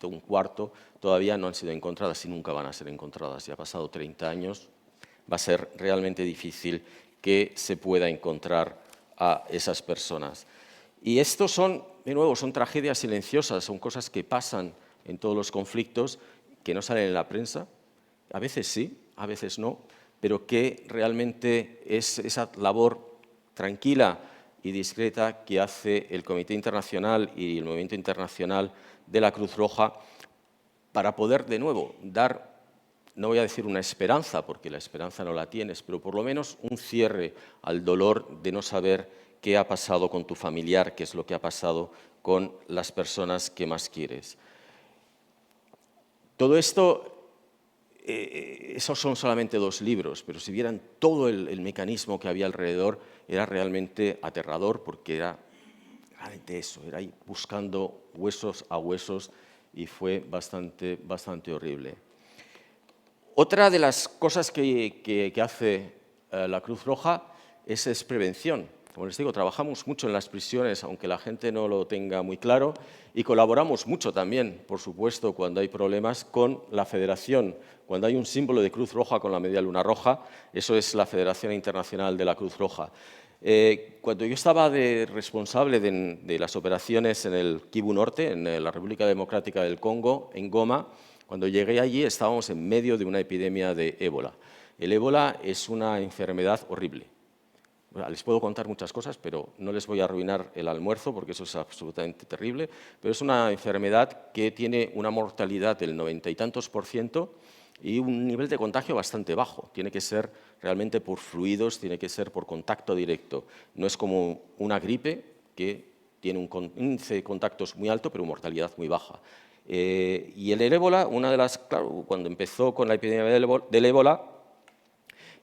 un cuarto, todavía no han sido encontradas y nunca van a ser encontradas. Ya ha pasado 30 años, va a ser realmente difícil que se pueda encontrar a esas personas. Y estos son, de nuevo, son tragedias silenciosas, son cosas que pasan en todos los conflictos, que no salen en la prensa, a veces sí, a veces no, pero que realmente es esa labor tranquila y discreta que hace el Comité Internacional y el Movimiento Internacional de la Cruz Roja para poder, de nuevo, dar, no voy a decir una esperanza, porque la esperanza no la tienes, pero por lo menos un cierre al dolor de no saber qué ha pasado con tu familiar, qué es lo que ha pasado con las personas que más quieres. Todo esto, esos son solamente 2 libros, pero si vieran todo el mecanismo que había alrededor, era realmente aterrador, porque era realmente eso, era ir buscando huesos a huesos, y fue bastante horrible. Otra de las cosas que hace la Cruz Roja es prevención. Como les digo, trabajamos mucho en las prisiones, aunque la gente no lo tenga muy claro, y colaboramos mucho también, por supuesto, cuando hay problemas con la Federación. Cuando hay un símbolo de Cruz Roja con la media luna roja, eso es la Federación Internacional de la Cruz Roja. Cuando yo estaba responsable de las operaciones en el Kivu Norte, en la República Democrática del Congo, en Goma, cuando llegué allí estábamos en medio de una epidemia de ébola. El ébola es una enfermedad horrible. Les puedo contar muchas cosas, pero no les voy a arruinar el almuerzo porque eso es absolutamente terrible, pero es una enfermedad que tiene una mortalidad del 90 y tantos % y un nivel de contagio bastante bajo. Tiene que ser realmente por fluidos, tiene que ser por contacto directo. No es como una gripe que tiene un índice de contactos muy alto, pero mortalidad muy baja. Y el ébola, claro, cuando empezó con la epidemia del ébola,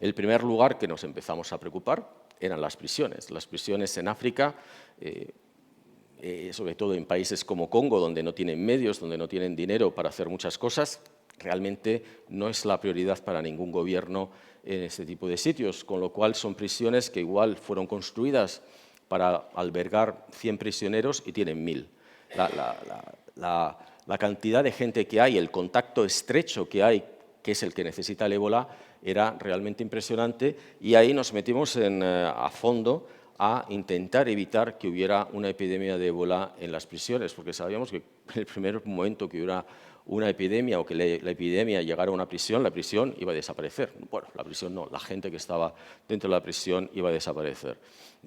el primer lugar que nos empezamos a preocupar eran las prisiones. Las prisiones en África, sobre todo en países como Congo, donde no tienen medios, donde no tienen dinero para hacer muchas cosas, realmente no es la prioridad para ningún gobierno en este tipo de sitios, con lo cual son prisiones que igual fueron construidas para albergar 100 prisioneros y tienen 1.000. La cantidad de gente que hay, el contacto estrecho que hay, que es el que necesita el ébola, era realmente impresionante, y ahí nos metimos a fondo a intentar evitar que hubiera una epidemia de ébola en las prisiones, porque sabíamos que en el primer momento que hubiera una epidemia o que la epidemia llegara a una prisión, la prisión iba a desaparecer. Bueno, la prisión no, la gente que estaba dentro de la prisión iba a desaparecer.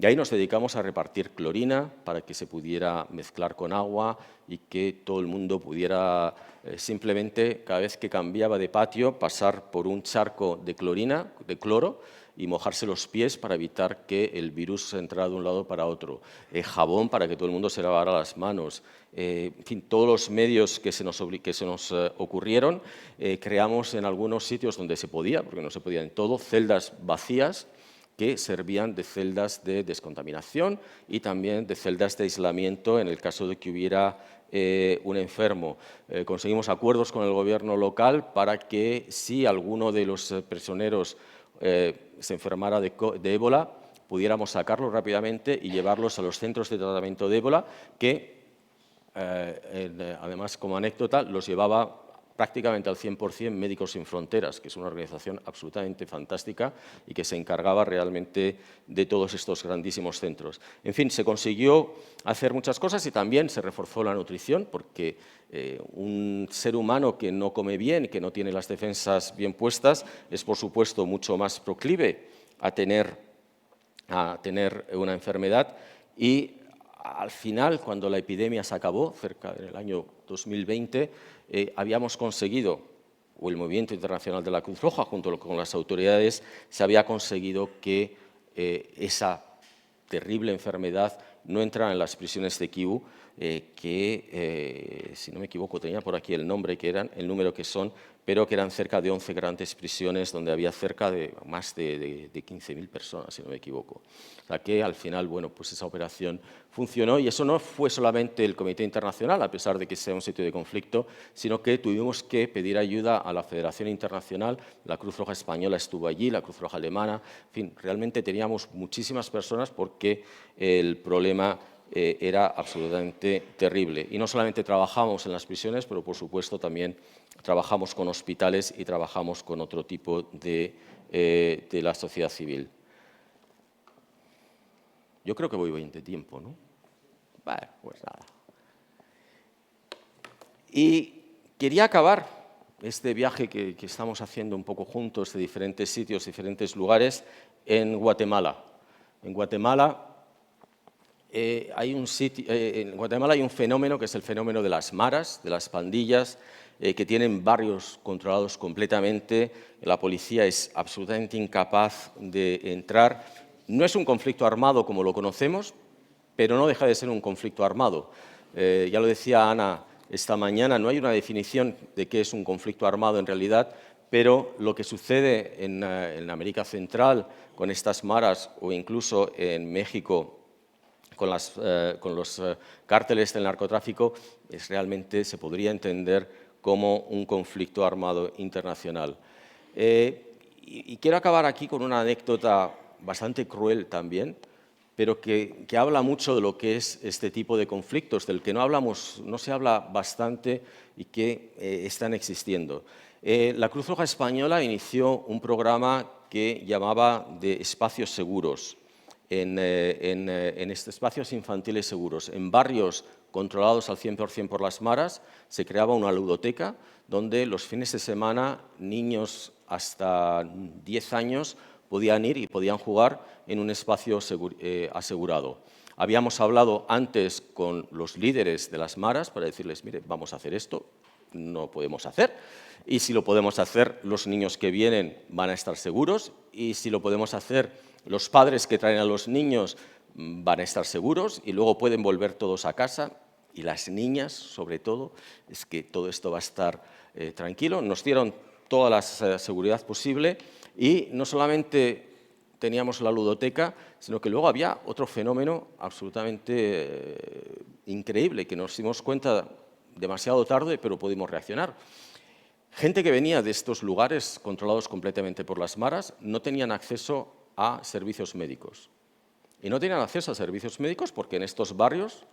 Y ahí nos dedicamos a repartir clorina para que se pudiera mezclar con agua y que todo el mundo pudiera simplemente, cada vez que cambiaba de patio, pasar por un charco de clorina, de cloro, y mojarse los pies para evitar que el virus entrara de un lado para otro. Jabón para que todo el mundo se lavara las manos. En fin, todos los medios que se nos ocurrieron, creamos en algunos sitios donde se podía, porque no se podía en todo, celdas vacías que servían de celdas de descontaminación y también de celdas de aislamiento en el caso de que hubiera un enfermo. Conseguimos acuerdos con el gobierno local para que si alguno de los prisioneros se enfermara de ébola, pudiéramos sacarlos rápidamente y llevarlos a los centros de tratamiento de ébola, que además, como anécdota, los llevaba prácticamente al 100% Médicos Sin Fronteras, que es una organización absolutamente fantástica y que se encargaba realmente de todos estos grandísimos centros. En fin, se consiguió hacer muchas cosas y también se reforzó la nutrición, porque un ser humano que no come bien, que no tiene las defensas bien puestas, es por supuesto mucho más proclive a tener una enfermedad. Y al final, cuando la epidemia se acabó, cerca del año 2020, habíamos conseguido, o el Movimiento Internacional de la Cruz Roja, junto con las autoridades, se había conseguido que esa terrible enfermedad no entrara en las prisiones de Kivu, que, si no me equivoco, tenía por aquí el nombre, que eran, el número que son, pero que eran cerca de 11 grandes prisiones donde había cerca de más de 15.000 personas, si no me equivoco. O sea que al final, bueno, pues esa operación funcionó y eso no fue solamente el Comité Internacional, a pesar de que sea un sitio de conflicto, sino que tuvimos que pedir ayuda a la Federación Internacional, la Cruz Roja Española estuvo allí, la Cruz Roja Alemana, en fin, realmente teníamos muchísimas personas porque el problema era absolutamente terrible. Y no solamente trabajamos en las prisiones, pero por supuesto también trabajamos con hospitales y trabajamos con otro tipo de la sociedad civil. Yo creo que voy bien de tiempo, ¿no? Vale, pues nada. Y quería acabar este viaje que estamos haciendo un poco juntos de diferentes sitios, diferentes lugares, en Guatemala. En Guatemala en Guatemala hay un fenómeno que es el fenómeno de las maras, de las pandillas, que tienen barrios controlados completamente. La policía es absolutamente incapaz de entrar. No es un conflicto armado como lo conocemos, pero no deja de ser un conflicto armado. Ya lo decía Ana esta mañana, no hay una definición de qué es un conflicto armado en realidad, pero lo que sucede en América Central con estas maras o incluso en México con los cárteles del narcotráfico realmente se podría entender como un conflicto armado internacional. Y quiero acabar aquí con una anécdota bastante cruel también, pero que habla mucho de lo que es este tipo de conflictos, del que no se habla bastante y que están existiendo. La Cruz Roja Española inició un programa que llamaba de espacios seguros, en espacios infantiles seguros. En barrios controlados al 100% por las maras se creaba una ludoteca donde los fines de semana niños hasta 10 años podían ir y podían jugar en un espacio asegurado. Habíamos hablado antes con los líderes de las maras para decirles, mire, vamos a hacer esto, no podemos hacer. Y si lo podemos hacer, los niños que vienen van a estar seguros. Y si lo podemos hacer, los padres que traen a los niños van a estar seguros y luego pueden volver todos a casa. Y las niñas, sobre todo, es que todo esto va a estar tranquilo. Nos dieron toda la seguridad posible y no solamente teníamos la ludoteca, sino que luego había otro fenómeno absolutamente increíble, que nos dimos cuenta demasiado tarde, pero pudimos reaccionar. Gente que venía de estos lugares controlados completamente por las maras no tenían acceso a servicios médicos. Y no tenían acceso a servicios médicos porque en estos barrios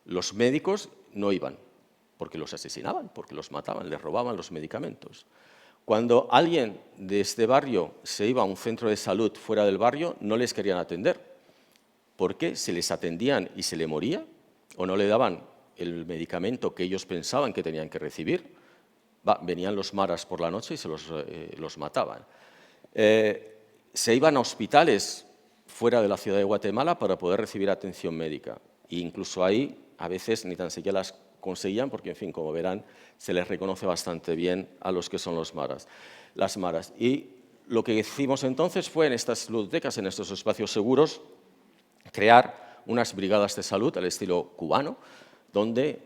los médicos no iban, porque los asesinaban, porque los mataban, les robaban los medicamentos. Cuando alguien de este barrio se iba a un centro de salud fuera del barrio, no les querían atender, porque se les atendían y se le moría, o no le daban el medicamento que ellos pensaban que tenían que recibir. Venían los maras por la noche y se los mataban. Se iban a hospitales fuera de la ciudad de Guatemala para poder recibir atención médica. E incluso ahí, a veces, ni tan siquiera las conseguían, porque, en fin, como verán, se les reconoce bastante bien a los que son las maras. Y lo que hicimos entonces fue, en estas ludotecas, en estos espacios seguros, crear unas brigadas de salud al estilo cubano, donde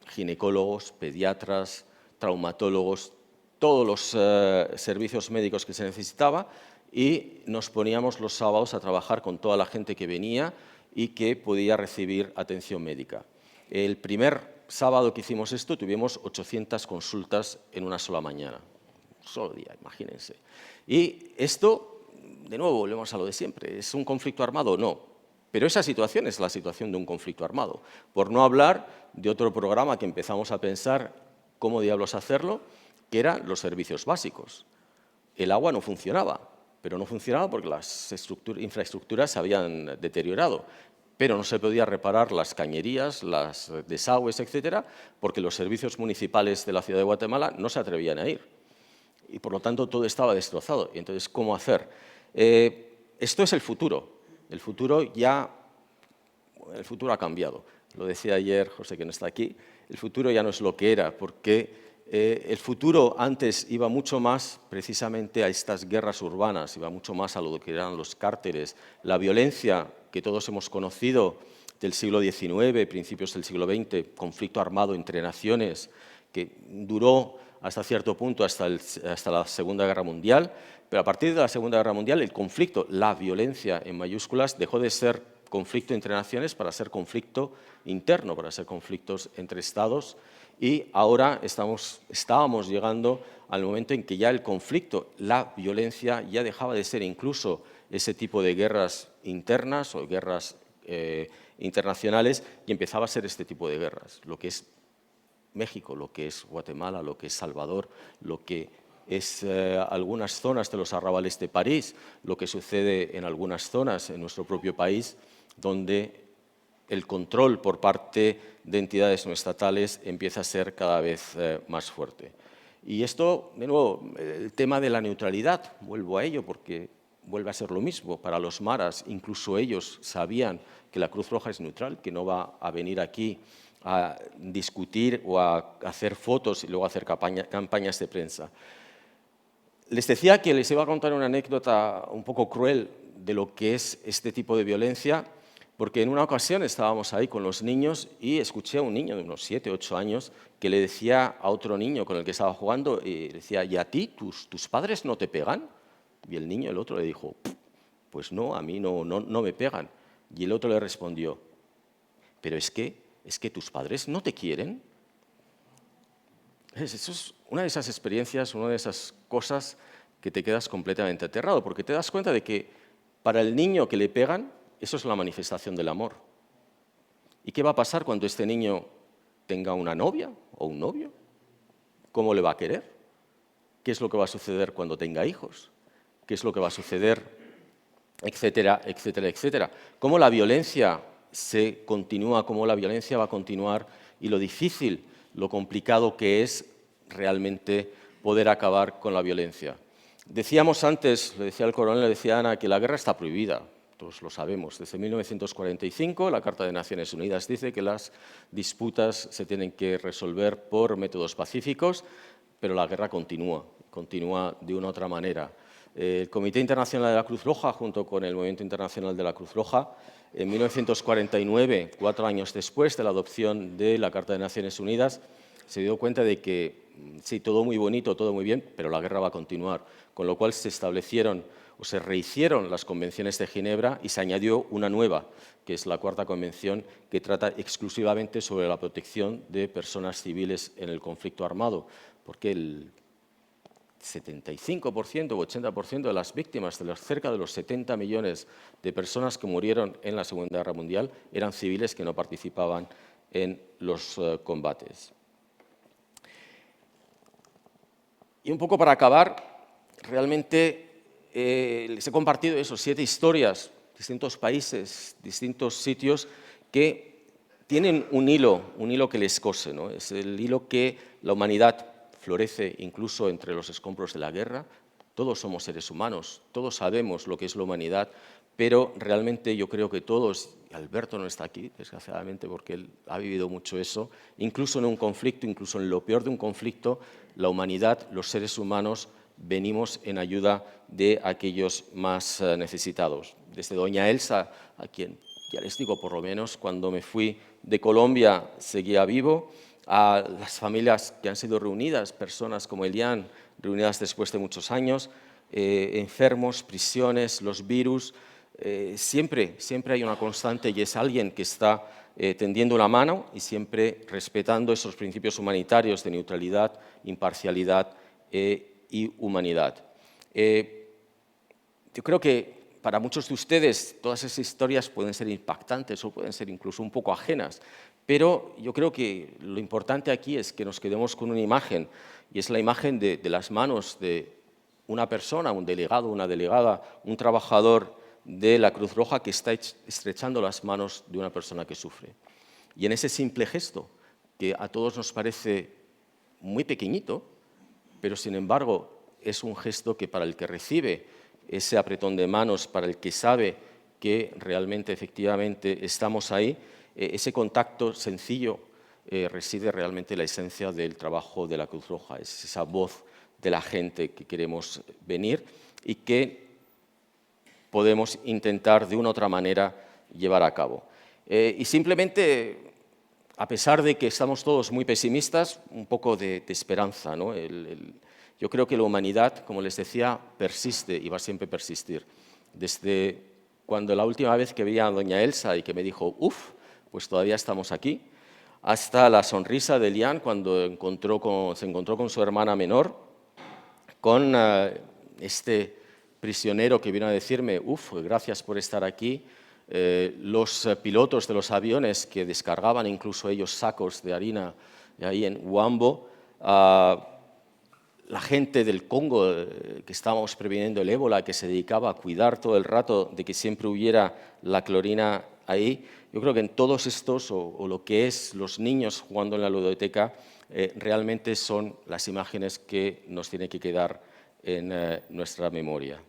ginecólogos, pediatras, traumatólogos, todos los servicios médicos que se necesitaba, y nos poníamos los sábados a trabajar con toda la gente que venía y que podía recibir atención médica. El primer sábado que hicimos esto tuvimos 800 consultas en una sola mañana, un solo día, imagínense. Y esto, de nuevo, volvemos a lo de siempre, ¿es un conflicto armado? No. Pero esa situación es la situación de un conflicto armado. Por no hablar de otro programa que empezamos a pensar cómo diablos hacerlo, que eran los servicios básicos. El agua no funcionaba, pero no funcionaba porque las infraestructuras se habían deteriorado. Pero no se podía reparar las cañerías, las desagües, etcétera, porque los servicios municipales de la ciudad de Guatemala no se atrevían a ir. Y por lo tanto todo estaba destrozado. Y entonces, ¿cómo hacer? Esto es el futuro. El futuro ha cambiado. Lo decía ayer José, que no está aquí. El futuro ya no es lo que era, porque el futuro antes iba mucho más precisamente a estas guerras urbanas, iba mucho más a lo que eran los cárteles, la violencia que todos hemos conocido del siglo XIX, principios del siglo XX, conflicto armado entre naciones, que duró hasta cierto punto hasta la Segunda Guerra Mundial, pero a partir de la Segunda Guerra Mundial el conflicto, la violencia en mayúsculas, dejó de ser conflicto entre naciones para ser conflicto interno, para ser conflictos entre estados, y ahora estábamos llegando al momento en que ya el conflicto, la violencia, ya dejaba de ser incluso ese tipo de guerras internas o guerras internacionales y empezaba a ser este tipo de guerras, lo que es México, lo que es Guatemala, lo que es Salvador, lo que es algunas zonas de los arrabales de París, lo que sucede en algunas zonas en nuestro propio país, donde el control por parte de entidades no estatales empieza a ser cada vez más fuerte. Y esto, de nuevo, el tema de la neutralidad, vuelvo a ello porque vuelve a ser lo mismo. Para los maras, incluso ellos sabían que la Cruz Roja es neutral, que no va a venir aquí a discutir o a hacer fotos y luego a hacer campañas de prensa. Les decía que les iba a contar una anécdota un poco cruel de lo que es este tipo de violencia, porque en una ocasión estábamos ahí con los niños y escuché a un niño de unos 7, 8 años que le decía a otro niño con el que estaba jugando, y decía, ¿y a ti, tus padres no te pegan? Y el niño, el otro, le dijo, pues no, a mí no me pegan. Y el otro le respondió, pero es que tus padres no te quieren. Eso es una de esas experiencias, una de esas cosas que te quedas completamente aterrado, porque te das cuenta de que para el niño que le pegan, eso es la manifestación del amor. ¿Y qué va a pasar cuando este niño tenga una novia o un novio? ¿Cómo le va a querer? ¿Qué es lo que va a suceder cuando tenga hijos? ¿Qué es lo que va a suceder? Etcétera, etcétera, etcétera. Cómo la violencia se continúa, cómo la violencia va a continuar y lo difícil, lo complicado que es realmente poder acabar con la violencia. Decíamos antes, le decía el coronel, le decía Ana, que la guerra está prohibida. Todos lo sabemos. Desde 1945, la Carta de Naciones Unidas dice que las disputas se tienen que resolver por métodos pacíficos, pero la guerra continúa de una u otra manera. El Comité Internacional de la Cruz Roja, junto con el Movimiento Internacional de la Cruz Roja, en 1949, 4 años después de la adopción de la Carta de Naciones Unidas, se dio cuenta de que, sí, todo muy bonito, todo muy bien, pero la guerra va a continuar, con lo cual se establecieron o se rehicieron las convenciones de Ginebra y se añadió una nueva, que es la Cuarta Convención, que trata exclusivamente sobre la protección de personas civiles en el conflicto armado, porque el 75% o 80% de las víctimas, de los cerca de los 70 millones de personas que murieron en la Segunda Guerra Mundial, eran civiles que no participaban en los combates. Y un poco para acabar, realmente les he compartido esos 7 historias, distintos países, distintos sitios que tienen un hilo que les cose, ¿no? Es el hilo que la humanidad florece incluso entre los escombros de la guerra. Todos somos seres humanos, todos sabemos lo que es la humanidad, pero realmente yo creo que todos, y Alberto no está aquí, desgraciadamente, porque él ha vivido mucho eso, incluso en un conflicto, incluso en lo peor de un conflicto, la humanidad, los seres humanos, venimos en ayuda de aquellos más necesitados. Desde doña Elsa, a quien, ya les digo, por lo menos cuando me fui de Colombia seguía vivo, a las familias que han sido reunidas, personas como Elian, reunidas después de muchos años, enfermos, prisiones, los virus, siempre hay una constante y es alguien que está tendiendo una mano y siempre respetando esos principios humanitarios de neutralidad, imparcialidad y humanidad. Yo creo que para muchos de ustedes todas esas historias pueden ser impactantes o pueden ser incluso un poco ajenas, Pero yo creo que lo importante aquí es que nos quedemos con una imagen, y es la imagen de las manos de una persona, un delegado, una delegada, un trabajador de la Cruz Roja que está estrechando las manos de una persona que sufre. Y en ese simple gesto, que a todos nos parece muy pequeñito, pero sin embargo es un gesto que para el que recibe ese apretón de manos, para el que sabe que realmente, efectivamente, estamos ahí, ese contacto sencillo reside realmente la esencia del trabajo de la Cruz Roja, es esa voz de la gente que queremos venir y que podemos intentar de una u otra manera llevar a cabo. Y simplemente, a pesar de que estamos todos muy pesimistas, un poco de esperanza, ¿no? Yo creo que la humanidad, como les decía, persiste y va siempre a persistir. Desde cuando la última vez que vi a doña Elsa y que me dijo, uff, pues todavía estamos aquí, hasta la sonrisa de Lian cuando se encontró con su hermana menor, con este prisionero que vino a decirme, uff, gracias por estar aquí, los pilotos de los aviones que descargaban incluso ellos sacos de harina ahí en Huambo, la gente del Congo que estábamos previniendo el ébola, que se dedicaba a cuidar todo el rato de que siempre hubiera la clorina ahí. Yo creo que en todos estos, o lo que es los niños jugando en la ludoteca, realmente son las imágenes que nos tienen que quedar en nuestra memoria.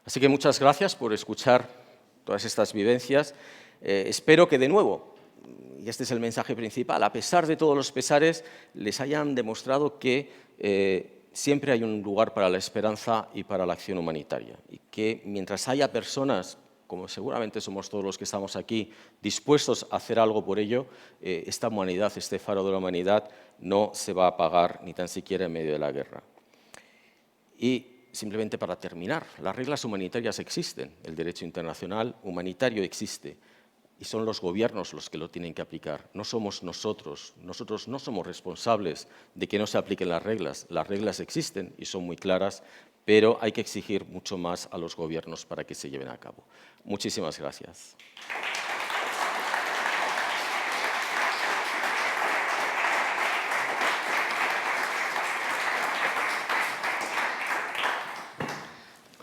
Así que muchas gracias por escuchar todas estas vivencias. Espero que de nuevo, y este es el mensaje principal, a pesar de todos los pesares, les hayan demostrado que siempre hay un lugar para la esperanza y para la acción humanitaria. Y que mientras haya personas, como seguramente somos todos los que estamos aquí, dispuestos a hacer algo por ello, esta humanidad, este faro de la humanidad, no se va a apagar ni tan siquiera en medio de la guerra. Y simplemente para terminar, las reglas humanitarias existen, el derecho internacional humanitario existe, y son los gobiernos los que lo tienen que aplicar, no somos nosotros. Nosotros no somos responsables de que no se apliquen las reglas existen y son muy claras, pero hay que exigir mucho más a los gobiernos para que se lleven a cabo. Muchísimas gracias.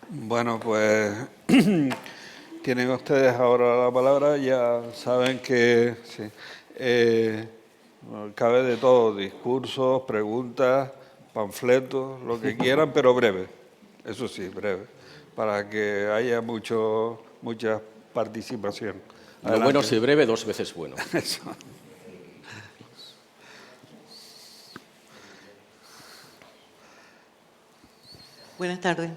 Bueno, pues tienen ustedes ahora la palabra, ya saben que sí, cabe de todo, discursos, preguntas, panfletos, lo que quieran, pero breve, eso sí, breve, para que haya mucha participación. Lo bueno si breve, 2 veces bueno. Eso. Buenas tardes.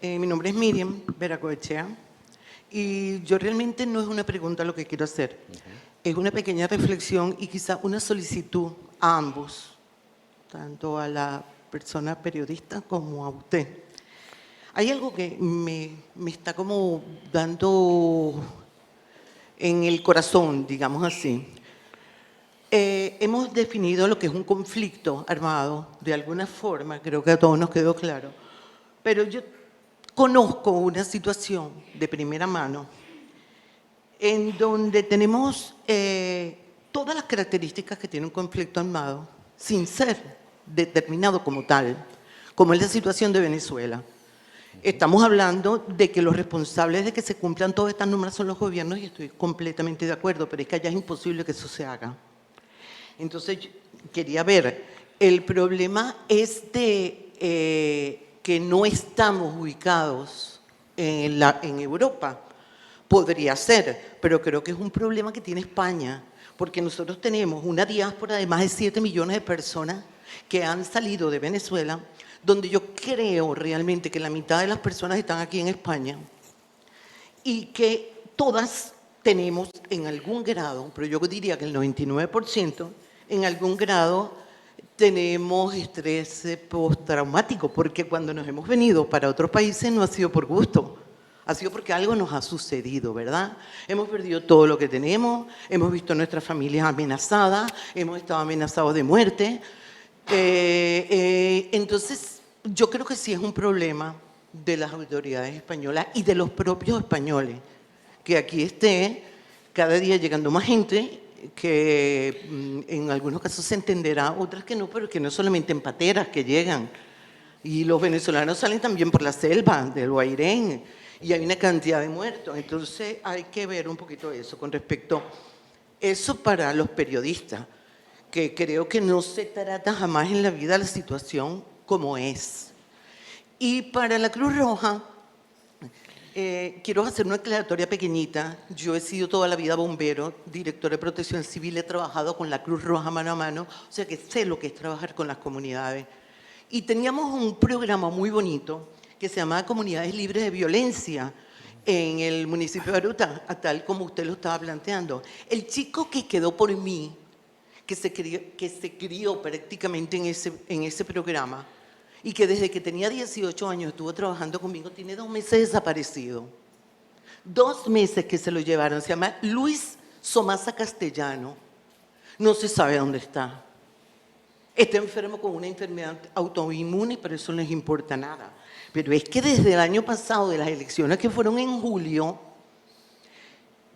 Mi nombre es Miriam Veracoechea y yo realmente no es una pregunta lo que quiero hacer. Es una pequeña reflexión y quizá una solicitud a ambos, tanto a la persona periodista como a usted. Hay algo que me está como dando en el corazón, digamos así. Hemos definido lo que es un conflicto armado, de alguna forma, creo que a todos nos quedó claro, pero yo conozco una situación de primera mano en donde tenemos todas las características que tiene un conflicto armado sin ser determinado como tal, como es la situación de Venezuela. Estamos hablando de que los responsables de que se cumplan todas estas normas son los gobiernos y estoy completamente de acuerdo, pero es que allá es imposible que eso se haga. Entonces, yo quería ver, el problema es de que no estamos ubicados en Europa. Podría ser, pero creo que es un problema que tiene España, porque nosotros tenemos una diáspora de más de 7 millones de personas que han salido de Venezuela, donde yo creo realmente que la mitad de las personas están aquí en España y que todas tenemos en algún grado, pero yo diría que el 99%, en algún grado tenemos estrés postraumático, porque cuando nos hemos venido para otros países no ha sido por gusto, ha sido porque algo nos ha sucedido, ¿verdad? Hemos perdido todo lo que tenemos, hemos visto a nuestras familias amenazadas, hemos estado amenazados de muerte. Entonces, yo creo que sí es un problema de las autoridades españolas y de los propios españoles, que aquí esté cada día llegando más gente que en algunos casos se entenderá, otras que no, pero que no solamente en pateras que llegan. Y los venezolanos salen también por la selva del Guairén y hay una cantidad de muertos. Entonces hay que ver un poquito eso con respecto a eso para los periodistas, que creo que no se trata jamás en la vida la situación como es. Y para la Cruz Roja, quiero hacer una aclaratoria pequeñita. Yo he sido toda la vida bombero, directora de protección civil, he trabajado con la Cruz Roja mano a mano, o sea que sé lo que es trabajar con las comunidades. Y teníamos un programa muy bonito que se llamaba Comunidades Libres de Violencia en el municipio de Aruta, tal como usted lo estaba planteando. El chico que quedó por mí, que se crió prácticamente en ese programa y que desde que tenía 18 años estuvo trabajando conmigo, tiene 2 meses desaparecido. 2 meses que se lo llevaron. Se llama Luis Somasa Castellano. No se sabe dónde está. Está enfermo con una enfermedad autoinmune, pero eso no les importa nada. Pero es que desde el año pasado, de las elecciones que fueron en julio,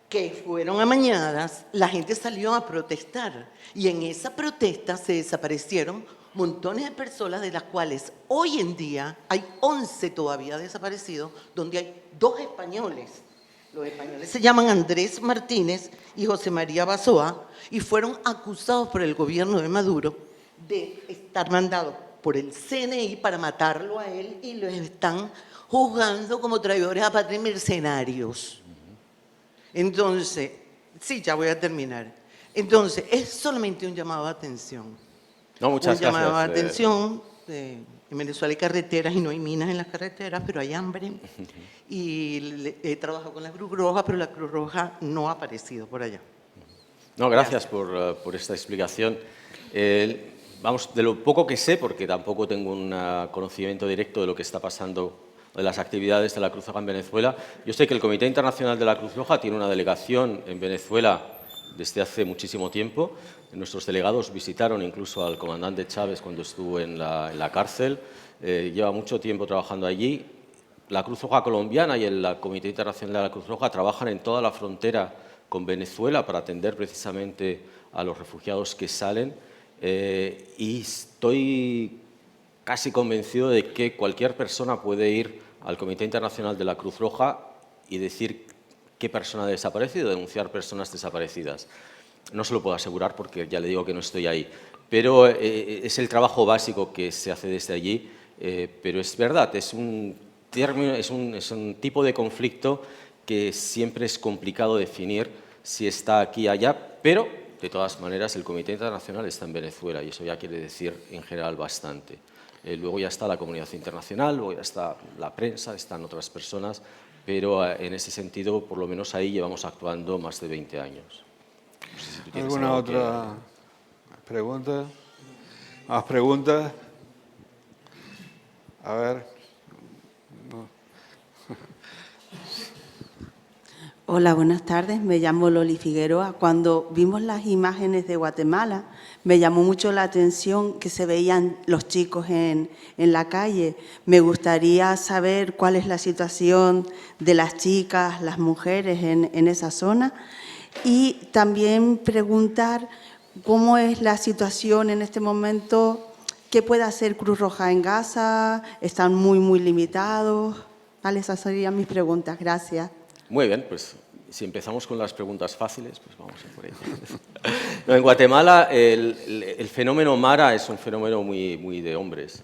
que fueron amañadas, la gente salió a protestar. Y en esa protesta se desaparecieron montones de personas, de las cuales hoy en día hay 11 todavía desaparecidos, donde hay 2 españoles. Los españoles se llaman Andrés Martínez y José María Basoa, y fueron acusados por el gobierno de Maduro de estar mandados por el CNI para matarlo a él, y los están juzgando como traidores a patria y mercenarios. Entonces, sí, ya voy a terminar. Entonces, es solamente un llamado de atención. No, muchas gracias. Un llamado de atención. En Venezuela hay carreteras y no hay minas en las carreteras, pero hay hambre. Y he trabajado con la Cruz Roja, pero la Cruz Roja no ha aparecido por allá. No, gracias por esta explicación. Vamos, de lo poco que sé, porque tampoco tengo un conocimiento directo de lo que está pasando, de las actividades de la Cruz Roja en Venezuela. Yo sé que el Comité Internacional de la Cruz Roja tiene una delegación en Venezuela desde hace muchísimo tiempo. Nuestros delegados visitaron incluso al comandante Chávez cuando estuvo en la cárcel. Lleva mucho tiempo trabajando allí. La Cruz Roja colombiana y el Comité Internacional de la Cruz Roja trabajan en toda la frontera con Venezuela para atender precisamente a los refugiados que salen. Y estoy casi convencido de que cualquier persona puede ir al Comité Internacional de la Cruz Roja y decir qué persona ha desaparecido, denunciar personas desaparecidas. No se lo puedo asegurar porque ya le digo que no estoy ahí, pero es el trabajo básico que se hace desde allí. Pero es verdad, es un tipo de conflicto que siempre es complicado definir si está aquí o allá, pero de todas maneras el Comité Internacional está en Venezuela y eso ya quiere decir en general bastante. Luego ya está la comunidad internacional, luego ya está la prensa, están otras personas, pero en ese sentido, por lo menos ahí llevamos actuando más de 20 años. No sé si tú tienes ¿Alguna otra pregunta? ¿Más preguntas? A ver. No. Hola, buenas tardes. Me llamo Loli Figueroa. Cuando vimos las imágenes de Guatemala, me llamó mucho la atención que se veían los chicos en la calle. Me gustaría saber cuál es la situación de las chicas, las mujeres en esa zona. Y también preguntar cómo es la situación en este momento, qué puede hacer Cruz Roja en Gaza, están muy limitados. Vale, esas serían mis preguntas. Gracias. Muy bien, pues si empezamos con las preguntas fáciles, pues vamos a por ellas. No, en Guatemala el fenómeno Mara es un fenómeno muy de hombres.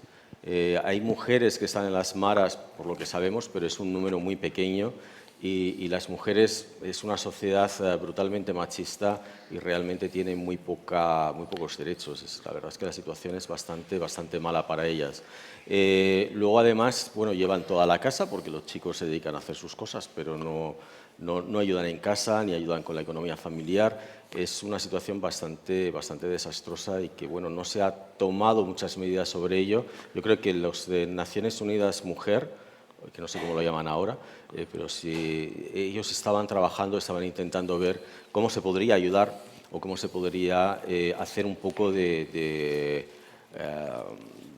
Hay mujeres que están en las maras, por lo que sabemos, pero es un número muy pequeño y las mujeres es una sociedad brutalmente machista y realmente tienen muy pocos derechos. La verdad es que la situación es bastante mala para ellas. Luego, además, bueno, llevan toda la casa porque los chicos se dedican a hacer sus cosas, pero no ayudan en casa ni ayudan con la economía familiar. Es una situación bastante desastrosa y que, bueno, no se ha tomado muchas medidas sobre ello. Yo creo que los de Naciones Unidas Mujer, que no sé cómo lo llaman ahora, pero si ellos estaban trabajando, estaban intentando ver cómo se podría ayudar o cómo se podría hacer un poco de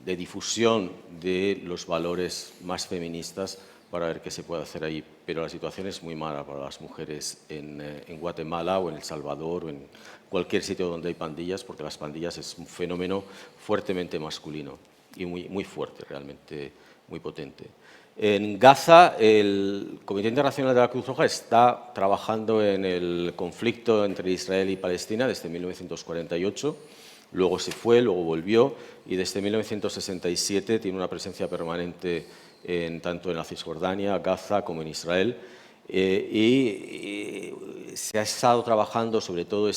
difusión de los valores más feministas para ver qué se puede hacer ahí. Pero la situación es muy mala para las mujeres en Guatemala o en El Salvador o en cualquier sitio donde hay pandillas, porque las pandillas es un fenómeno fuertemente masculino y muy fuerte, realmente muy potente. En Gaza, el Comité Internacional de la Cruz Roja está trabajando en el conflicto entre Israel y Palestina desde 1948. Luego se fue, luego volvió y desde 1967 tiene una presencia permanente tanto en la Cisjordania, Gaza, como en Israel. Y se ha estado trabajando sobre todo en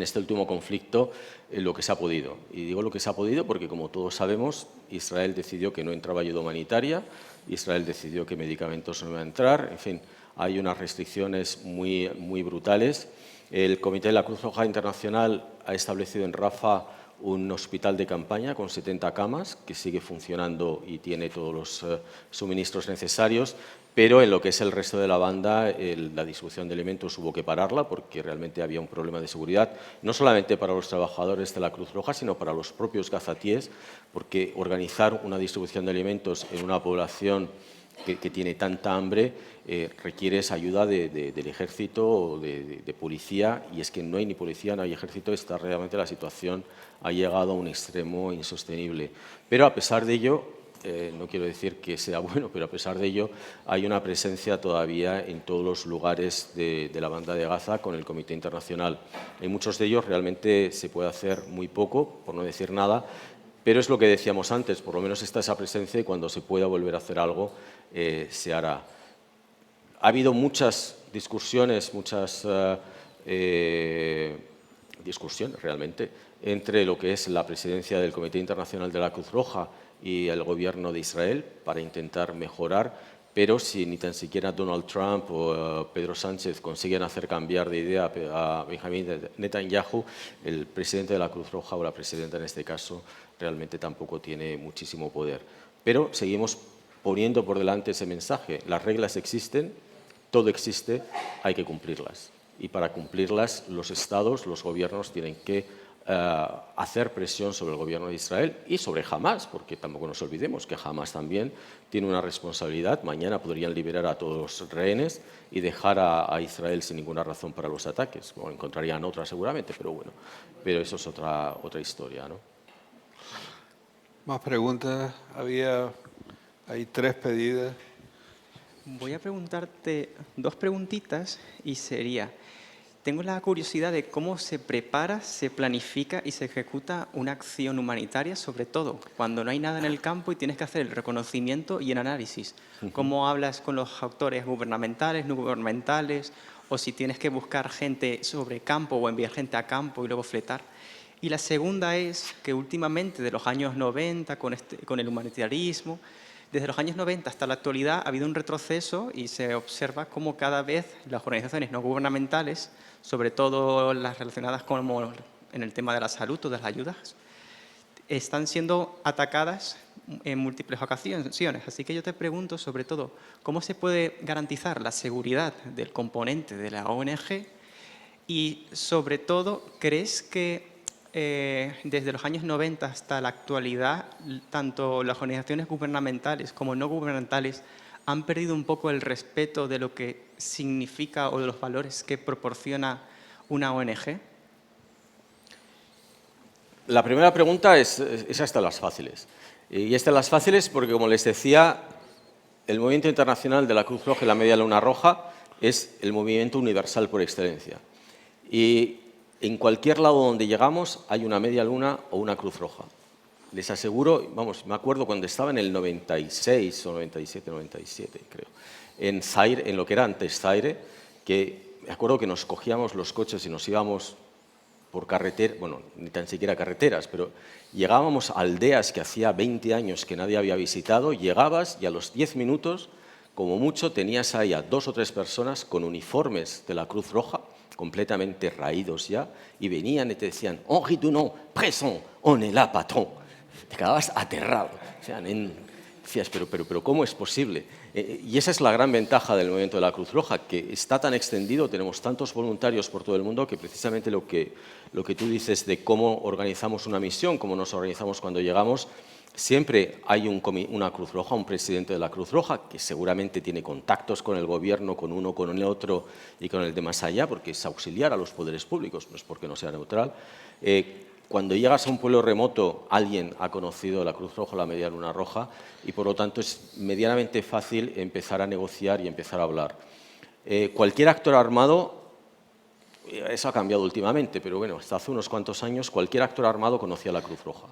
este último conflicto en lo que se ha podido. Y digo lo que se ha podido porque, como todos sabemos, Israel decidió que no entraba ayuda humanitaria, Israel decidió que medicamentos no iban a entrar, en fin, hay unas restricciones muy brutales. El Comité de la Cruz Roja Internacional ha establecido en Rafah un hospital de campaña con 70 camas que sigue funcionando y tiene todos los suministros necesarios, pero en lo que es el resto de la banda, la distribución de alimentos hubo que pararla porque realmente había un problema de seguridad, no solamente para los trabajadores de la Cruz Roja, sino para los propios gazatíes, porque organizar una distribución de alimentos en una población que tiene tanta hambre requiere esa ayuda del ejército o de policía, y es que no hay ni policía, no hay ejército, está realmente la situación ha llegado a un extremo insostenible. Pero a pesar de ello, no quiero decir que sea bueno, pero a pesar de ello hay una presencia todavía en todos los lugares de la banda de Gaza con el Comité Internacional. En muchos de ellos realmente se puede hacer muy poco, por no decir nada, pero es lo que decíamos antes, por lo menos está esa presencia y cuando se pueda volver a hacer algo se hará. Ha habido muchas discusiones, discusiones realmente, entre lo que es la presidencia del Comité Internacional de la Cruz Roja y el gobierno de Israel para intentar mejorar, pero si ni tan siquiera Donald Trump o Pedro Sánchez consiguen hacer cambiar de idea a Benjamin Netanyahu, el presidente de la Cruz Roja o la presidenta en este caso realmente tampoco tiene muchísimo poder. Pero seguimos poniendo por delante ese mensaje. Las reglas existen, todo existe, hay que cumplirlas. Y para cumplirlas los estados, los gobiernos tienen que hacer presión sobre el gobierno de Israel y sobre Hamás, porque tampoco nos olvidemos que Hamás también tiene una responsabilidad. Mañana podrían liberar a todos los rehenes y dejar a Israel sin ninguna razón para los ataques. Bueno, encontrarían otra seguramente, pero bueno, pero eso es otra historia, ¿no? Más preguntas. Hay 3 pedidas. Voy a preguntarte 2 preguntitas y sería, tengo la curiosidad de cómo se prepara, se planifica y se ejecuta una acción humanitaria, sobre todo cuando no hay nada en el campo y tienes que hacer el reconocimiento y el análisis. ¿Cómo hablas con los actores gubernamentales, no gubernamentales, o si tienes que buscar gente sobre campo o enviar gente a campo y luego fletar? Y la segunda es que últimamente, de los años 90, con el humanitarismo, desde los años 90 hasta la actualidad ha habido un retroceso y se observa cómo cada vez las organizaciones no gubernamentales, sobre todo las relacionadas en el tema de la salud o de las ayudas, están siendo atacadas en múltiples ocasiones. Así que yo te pregunto, sobre todo, ¿cómo se puede garantizar la seguridad del componente de la ONG? Y, sobre todo, ¿crees que desde los años 90 hasta la actualidad, tanto las organizaciones gubernamentales como no gubernamentales han perdido un poco el respeto de lo que significa o de los valores que proporciona una ONG? La primera pregunta es hasta las fáciles. Y esta las fáciles porque, como les decía, el movimiento internacional de la Cruz Roja y la Media Luna Roja es el movimiento universal por excelencia. Y en cualquier lado donde llegamos hay una media luna o una Cruz Roja. Les aseguro, vamos, me acuerdo cuando estaba en el 96 o 97, creo, en Zaire, en lo que era antes Zaire, que me acuerdo que nos cogíamos los coches y nos íbamos por carretera, bueno, ni tan siquiera carreteras, pero llegábamos a aldeas que hacía 20 años que nadie había visitado, llegabas y a los 10 minutos, como mucho, tenías ahí a 2 o 3 personas con uniformes de la Cruz Roja, completamente raídos ya, y venían y te decían, Henri Dunant, présent, on est là, patron. Te quedabas aterrado. O sea, decías, pero ¿cómo es posible? Y esa es la gran ventaja del movimiento de la Cruz Roja, que está tan extendido, tenemos tantos voluntarios por todo el mundo, que precisamente lo que tú dices de cómo organizamos una misión, cómo nos organizamos cuando llegamos, siempre hay una Cruz Roja, un presidente de la Cruz Roja, que seguramente tiene contactos con el gobierno, con uno, con el otro y con el de más allá, porque es auxiliar a los poderes públicos, no es porque no sea neutral. Cuando llegas a un pueblo remoto, alguien ha conocido la Cruz Roja o la Media Luna Roja y, por lo tanto, es medianamente fácil empezar a negociar y empezar a hablar. Cualquier actor armado, eso ha cambiado últimamente, pero bueno, hasta hace unos cuantos años cualquier actor armado conocía la Cruz Roja.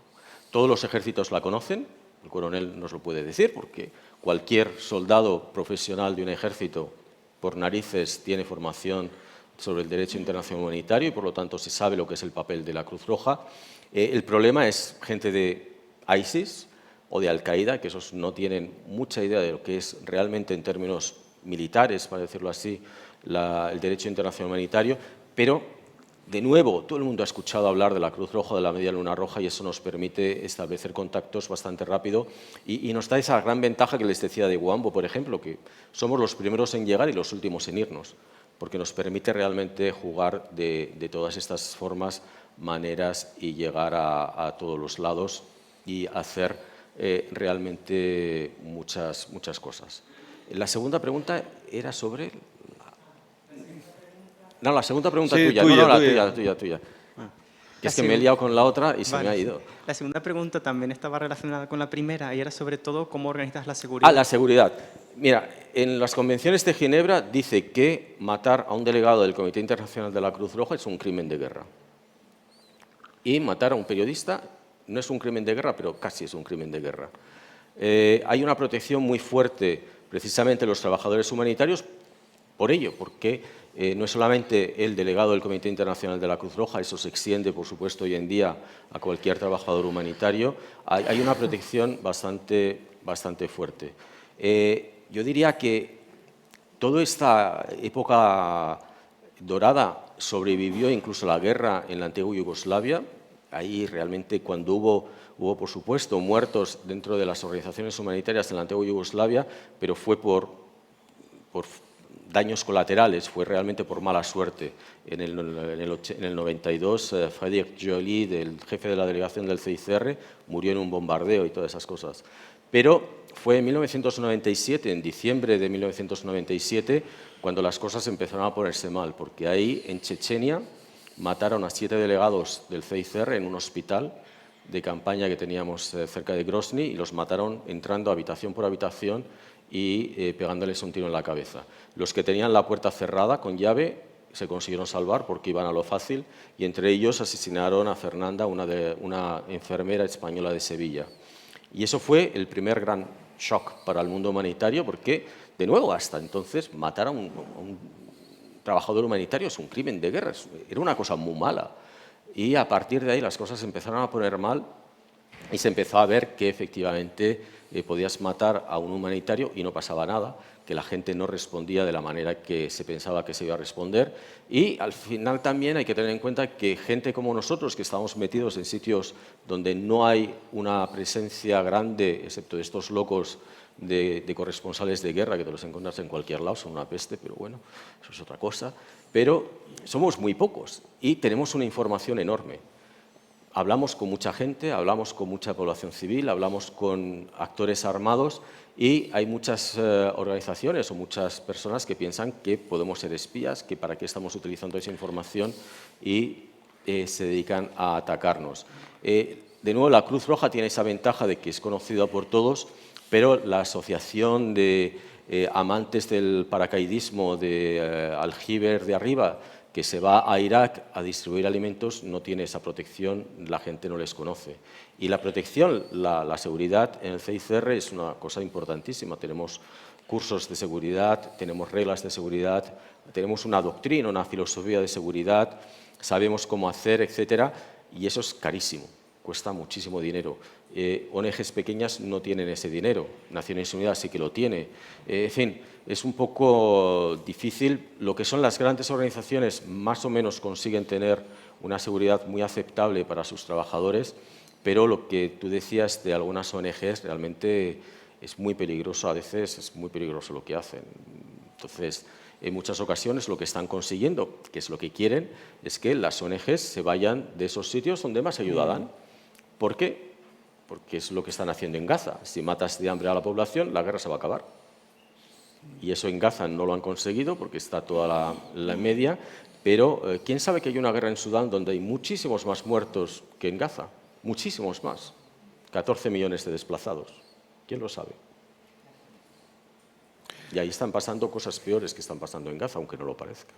Todos los ejércitos la conocen, el coronel nos lo puede decir, porque cualquier soldado profesional de un ejército, por narices, tiene formación sobre el derecho internacional humanitario y, por lo tanto, se sabe lo que es el papel de la Cruz Roja. El problema es gente de ISIS o de Al-Qaeda, que esos no tienen mucha idea de lo que es realmente en términos militares, para decirlo así, el derecho internacional humanitario, pero de nuevo, todo el mundo ha escuchado hablar de la Cruz Roja, de la Media Luna Roja, y eso nos permite establecer contactos bastante rápido y nos da esa gran ventaja que les decía de Huambo, por ejemplo, que somos los primeros en llegar y los últimos en irnos, porque nos permite realmente jugar de todas estas formas, maneras y llegar a todos los lados y hacer realmente muchas cosas. La segunda pregunta era sobre... No, la segunda pregunta Sí, tuya. tuya, No, la tuya. tuya. Que es que me he liado con la otra y se me ha ido. La segunda pregunta también estaba relacionada con la primera y era sobre todo cómo organizas la seguridad. La seguridad. Mira, en las convenciones de Ginebra dice que matar a un delegado del Comité Internacional de la Cruz Roja es un crimen de guerra. Y matar a un periodista no es un crimen de guerra, pero casi es un crimen de guerra. Hay una protección muy fuerte, precisamente de los trabajadores humanitarios, por ello, porque no es solamente el delegado del Comité Internacional de la Cruz Roja, eso se extiende, por supuesto, hoy en día a cualquier trabajador humanitario, hay una protección bastante fuerte. Yo diría que toda esta época dorada sobrevivió incluso la guerra en la antigua Yugoslavia. Ahí realmente cuando hubo, por supuesto, muertos dentro de las organizaciones humanitarias en la antigua Yugoslavia, pero fue por daños colaterales, fue realmente por mala suerte. En el 92, Frédéric Joly, el jefe de la delegación del CICR, murió en un bombardeo y todas esas cosas. Pero fue en 1997, en diciembre de 1997, cuando las cosas empezaron a ponerse mal, porque ahí, en Chechenia, mataron a 7 delegados del CICR en un hospital de campaña que teníamos cerca de Grozny y los mataron entrando habitación por habitación y pegándoles un tiro en la cabeza. Los que tenían la puerta cerrada con llave se consiguieron salvar porque iban a lo fácil y entre ellos asesinaron a Fernanda, una enfermera española de Sevilla. Y eso fue el primer gran shock para el mundo humanitario porque, de nuevo, hasta entonces matar a un trabajador humanitario es un crimen de guerra, era una cosa muy mala. Y a partir de ahí las cosas empezaron a poner mal y se empezó a ver que efectivamente podías matar a un humanitario y no pasaba nada, que la gente no respondía de la manera que se pensaba que se iba a responder. Y al final también hay que tener en cuenta que gente como nosotros, que estamos metidos en sitios donde no hay una presencia grande, excepto de estos locos de corresponsales de guerra, que te los encuentras en cualquier lado, son una peste, pero bueno, eso es otra cosa. Pero somos muy pocos y tenemos una información enorme. Hablamos con mucha gente, hablamos con mucha población civil, hablamos con actores armados y hay muchas organizaciones o muchas personas que piensan que podemos ser espías, que para qué estamos utilizando esa información y se dedican a atacarnos. De nuevo, la Cruz Roja tiene esa ventaja de que es conocida por todos, pero la asociación de amantes del paracaidismo de Aljiber de arriba, que se va a Irak a distribuir alimentos, no tiene esa protección, la gente no les conoce. Y la protección, la seguridad en el CICR es una cosa importantísima. Tenemos cursos de seguridad, tenemos reglas de seguridad, tenemos una doctrina, una filosofía de seguridad, sabemos cómo hacer, etcétera, y eso es carísimo, cuesta muchísimo dinero. ONGs pequeñas no tienen ese dinero, Naciones Unidas sí que lo tiene. En fin, es un poco difícil. Lo que son las grandes organizaciones más o menos consiguen tener una seguridad muy aceptable para sus trabajadores, pero lo que tú decías de algunas ONGs realmente es muy peligroso, a veces es muy peligroso lo que hacen. Entonces, en muchas ocasiones lo que están consiguiendo, que es lo que quieren, es que las ONGs se vayan de esos sitios donde más ayuda dan. ¿Por qué? porque es lo que están haciendo en Gaza. Si matas de hambre a la población, la guerra se va a acabar. Y eso en Gaza no lo han conseguido porque está toda la media, pero ¿quién sabe que hay una guerra en Sudán donde hay muchísimos más muertos que en Gaza? Muchísimos más. 14 millones de desplazados. ¿Quién lo sabe? Y ahí están pasando cosas peores que están pasando en Gaza, aunque no lo parezca.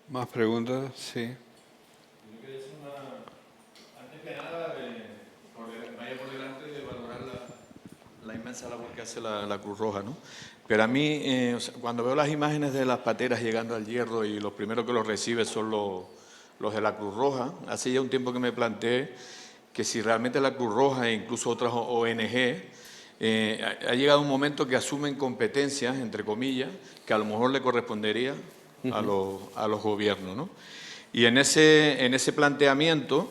¿Más preguntas? Sí. Antes que nada, vaya por delante de valorar la inmensa labor que hace la Cruz Roja, ¿no? Pero a mí, o sea, cuando veo las imágenes de las pateras llegando al Hierro y los primeros que los reciben son los de la Cruz Roja, hace ya un tiempo que me planteé que si realmente la Cruz Roja e incluso otras ONG ha llegado un momento que asumen competencias, entre comillas, que a lo mejor le correspondería a los gobiernos, ¿no? Y en ese planteamiento,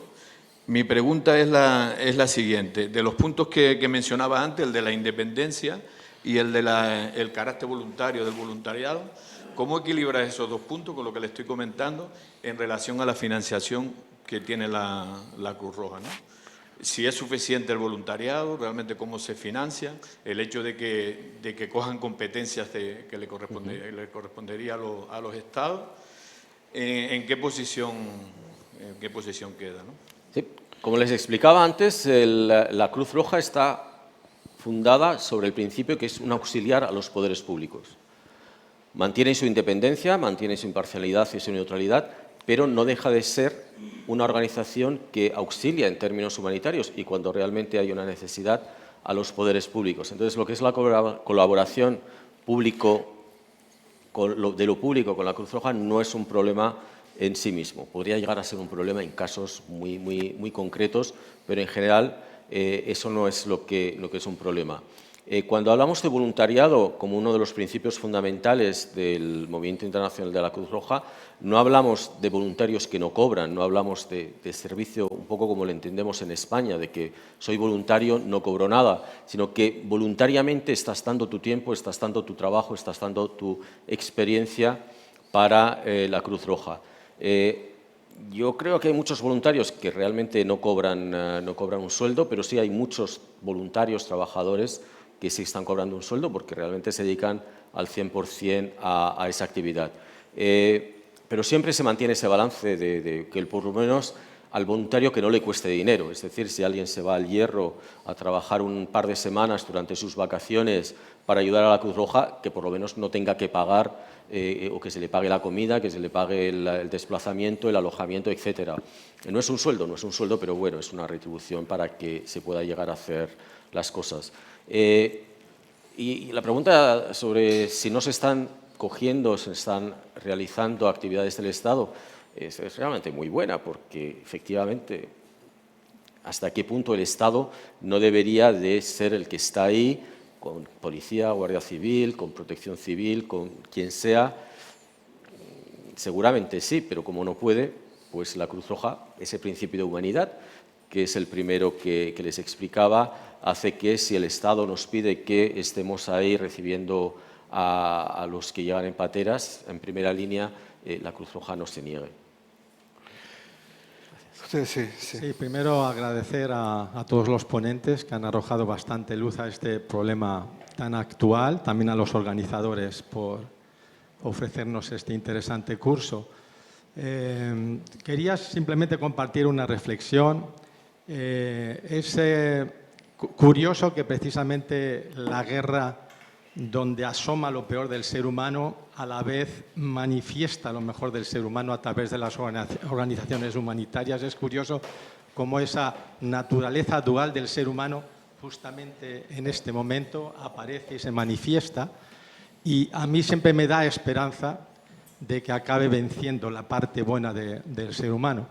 mi pregunta es la siguiente. De los puntos que mencionaba antes, el de la independencia y el de el carácter voluntario del voluntariado, ¿cómo equilibras esos dos puntos con lo que le estoy comentando en relación a la financiación que tiene la Cruz Roja, ¿no? Si es suficiente el voluntariado, realmente cómo se financia, el hecho de que cojan competencias que le correspondería a los estados, ¿en qué posición queda, ¿no? Sí. Como les explicaba antes, la Cruz Roja está fundada sobre el principio que es un auxiliar a los poderes públicos. Mantiene su independencia, mantiene su imparcialidad y su neutralidad, pero no deja de ser una organización que auxilia en términos humanitarios y cuando realmente hay una necesidad a los poderes públicos. Entonces, lo que es la colaboración de lo público con la Cruz Roja no es un problema en sí mismo. Podría llegar a ser un problema en casos muy concretos, pero en general eso no es lo que es un problema. Cuando hablamos de voluntariado como uno de los principios fundamentales del Movimiento Internacional de la Cruz Roja, no hablamos de voluntarios que no cobran, no hablamos de servicio un poco como lo entendemos en España, de que soy voluntario, no cobro nada, sino que voluntariamente estás dando tu tiempo, estás dando tu trabajo, estás dando tu experiencia para la Cruz Roja. Yo creo que hay muchos voluntarios que realmente no cobran un sueldo, pero sí hay muchos voluntarios, trabajadores, que sí están cobrando un sueldo porque realmente se dedican al 100% a esa actividad. Pero siempre se mantiene ese balance de que por lo menos al voluntario que no le cueste dinero. Es decir, si alguien se va al Hierro a trabajar un par de semanas durante sus vacaciones para ayudar a la Cruz Roja, que por lo menos no tenga que pagar o que se le pague la comida, que se le pague el desplazamiento, el alojamiento, etc. No es un sueldo, pero bueno, es una retribución para que se pueda llegar a hacer las cosas. Y la pregunta sobre si no se están cogiendo, se están realizando actividades del Estado es realmente muy buena, porque efectivamente hasta qué punto el Estado no debería de ser el que está ahí con policía, guardia civil, con protección civil, con quien sea. Seguramente sí, pero como no puede, pues la Cruz Roja, ese principio de humanidad, que es el primero que les explicaba, hace que si el Estado nos pide que estemos ahí recibiendo a los que llegan en pateras, en primera línea, la Cruz Roja no se niegue. Sí, primero agradecer a todos los ponentes que han arrojado bastante luz a este problema tan actual, también a los organizadores por ofrecernos este interesante curso. Quería simplemente compartir una reflexión. Es curioso que precisamente la guerra, donde asoma lo peor del ser humano, a la vez manifiesta lo mejor del ser humano a través de las organizaciones humanitarias. Es curioso cómo esa naturaleza dual del ser humano justamente en este momento aparece y se manifiesta, y a mí siempre me da esperanza de que acabe venciendo la parte buena del ser humano.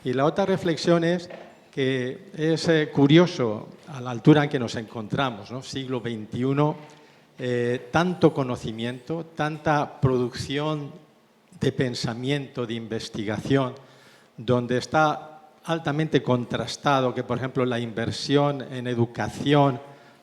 Y la otra reflexión es que es curioso a la altura en que nos encontramos, ¿no? Siglo XXI, tanto conocimiento, tanta producción de pensamiento, de investigación, donde está altamente contrastado que, por ejemplo, la inversión en educación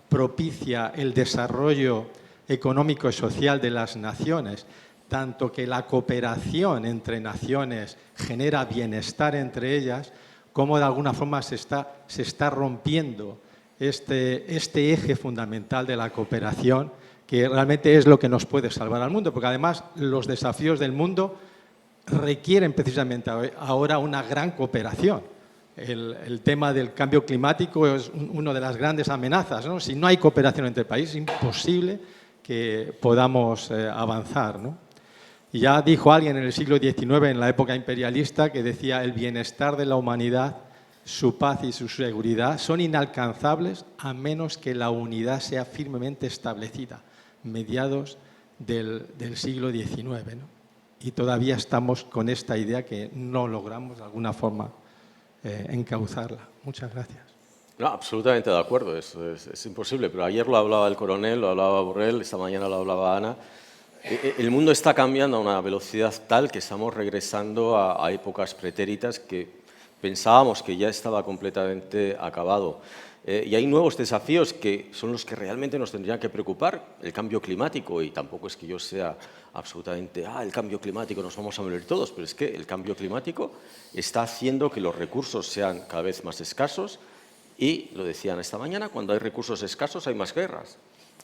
propicia el desarrollo económico y social de las naciones, tanto que la cooperación entre naciones genera bienestar entre ellas, cómo de alguna forma se está rompiendo este eje fundamental de la cooperación, que realmente es lo que nos puede salvar al mundo, porque además los desafíos del mundo requieren precisamente ahora una gran cooperación. El tema del cambio climático es una de las grandes amenazas, ¿no? Si no hay cooperación entre países, es imposible que podamos avanzar, ¿no? Y ya dijo alguien en el siglo XIX, en la época imperialista, que decía: el bienestar de la humanidad, su paz y su seguridad son inalcanzables a menos que la unidad sea firmemente establecida. Mediados del siglo XIX, ¿no? Y todavía estamos con esta idea que no logramos de alguna forma encauzarla. Muchas gracias. No, absolutamente de acuerdo, es imposible, pero ayer lo hablaba el coronel, lo hablaba Borrell, esta mañana lo hablaba Ana. El mundo está cambiando a una velocidad tal que estamos regresando a épocas pretéritas que pensábamos que ya estaba completamente acabado. Y hay nuevos desafíos que son los que realmente nos tendrían que preocupar, el cambio climático, y tampoco es que yo sea absolutamente, el cambio climático, nos vamos a morir todos, pero es que el cambio climático está haciendo que los recursos sean cada vez más escasos y, lo decían esta mañana, cuando hay recursos escasos hay más guerras.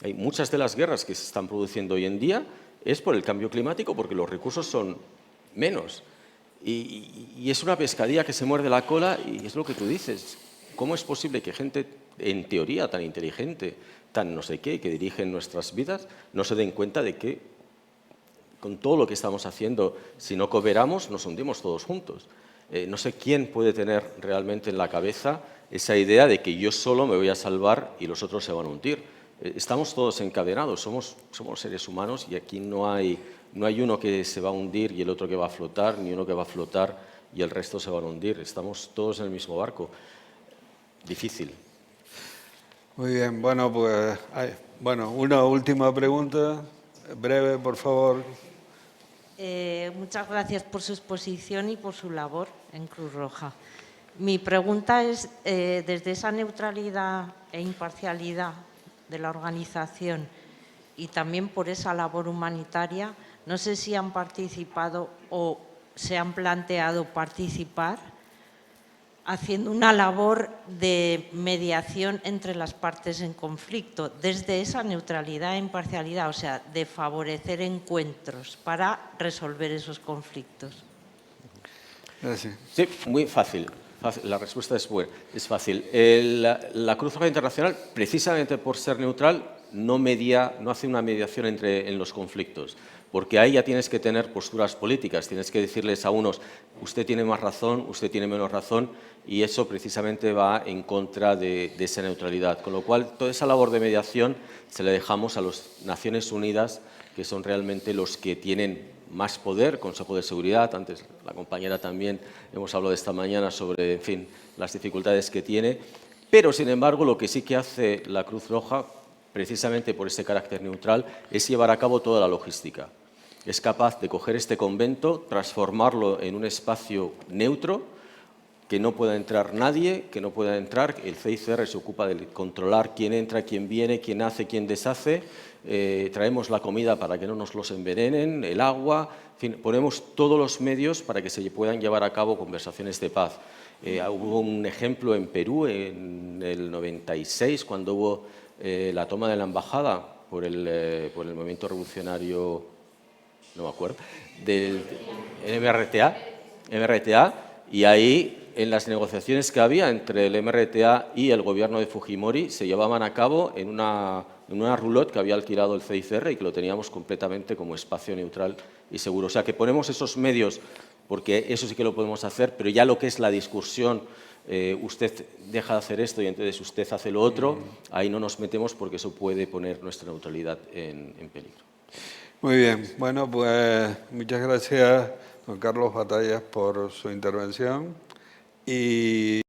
Hay muchas de las guerras que se están produciendo hoy en día es por el cambio climático, porque los recursos son menos. Y es una pescadilla que se muerde la cola y es lo que tú dices. ¿Cómo es posible que gente, en teoría, tan inteligente, tan no sé qué, que dirigen nuestras vidas, no se den cuenta de que con todo lo que estamos haciendo, si no cooperamos, nos hundimos todos juntos? No sé quién puede tener realmente en la cabeza esa idea de que yo solo me voy a salvar y los otros se van a hundir. Estamos todos encadenados, somos seres humanos y aquí no hay uno que se va a hundir y el otro que va a flotar, ni uno que va a flotar y el resto se van a hundir. Estamos todos en el mismo barco. Difícil. Muy bien, bueno, pues una última pregunta, breve, por favor. Muchas gracias por su exposición y por su labor en Cruz Roja. Mi pregunta es, desde esa neutralidad e imparcialidad de la organización y también por esa labor humanitaria, no sé si han participado o se han planteado participar haciendo una labor de mediación entre las partes en conflicto, desde esa neutralidad e imparcialidad, o sea, de favorecer encuentros para resolver esos conflictos. Gracias. Sí, muy fácil. La respuesta es fácil. La Cruz Roja Internacional, precisamente por ser neutral, no hace una mediación en los conflictos, porque ahí ya tienes que tener posturas políticas, tienes que decirles a unos, usted tiene más razón, usted tiene menos razón, y eso precisamente va en contra de esa neutralidad. Con lo cual, toda esa labor de mediación se la dejamos a las Naciones Unidas, que son realmente los que tienen más poder, Consejo de Seguridad. Antes la compañera también hemos hablado esta mañana sobre, en fin, las dificultades que tiene. Pero, sin embargo, lo que sí que hace la Cruz Roja, precisamente por ese carácter neutral, es llevar a cabo toda la logística. Es capaz de coger este convento, transformarlo en un espacio neutro, que no pueda entrar nadie, que no pueda entrar. El CICR se ocupa de controlar quién entra, quién viene, quién hace, quién deshace. Traemos la comida para que no nos los envenenen, el agua, en fin, ponemos todos los medios para que se puedan llevar a cabo conversaciones de paz. Hubo un ejemplo en Perú en el 96, cuando hubo la toma de la embajada por el movimiento revolucionario, no me acuerdo, del MRTA, y ahí, en las negociaciones que había entre el MRTA y el gobierno de Fujimori, se llevaban a cabo en una roulotte que había alquilado el CICR y que lo teníamos completamente como espacio neutral y seguro. O sea, que ponemos esos medios, porque eso sí que lo podemos hacer, pero ya lo que es la discusión, usted deja de hacer esto y entonces usted hace lo otro, ahí no nos metemos porque eso puede poner nuestra neutralidad en peligro. Muy bien, bueno, pues muchas gracias, don Carlos Batallas, por su intervención. Y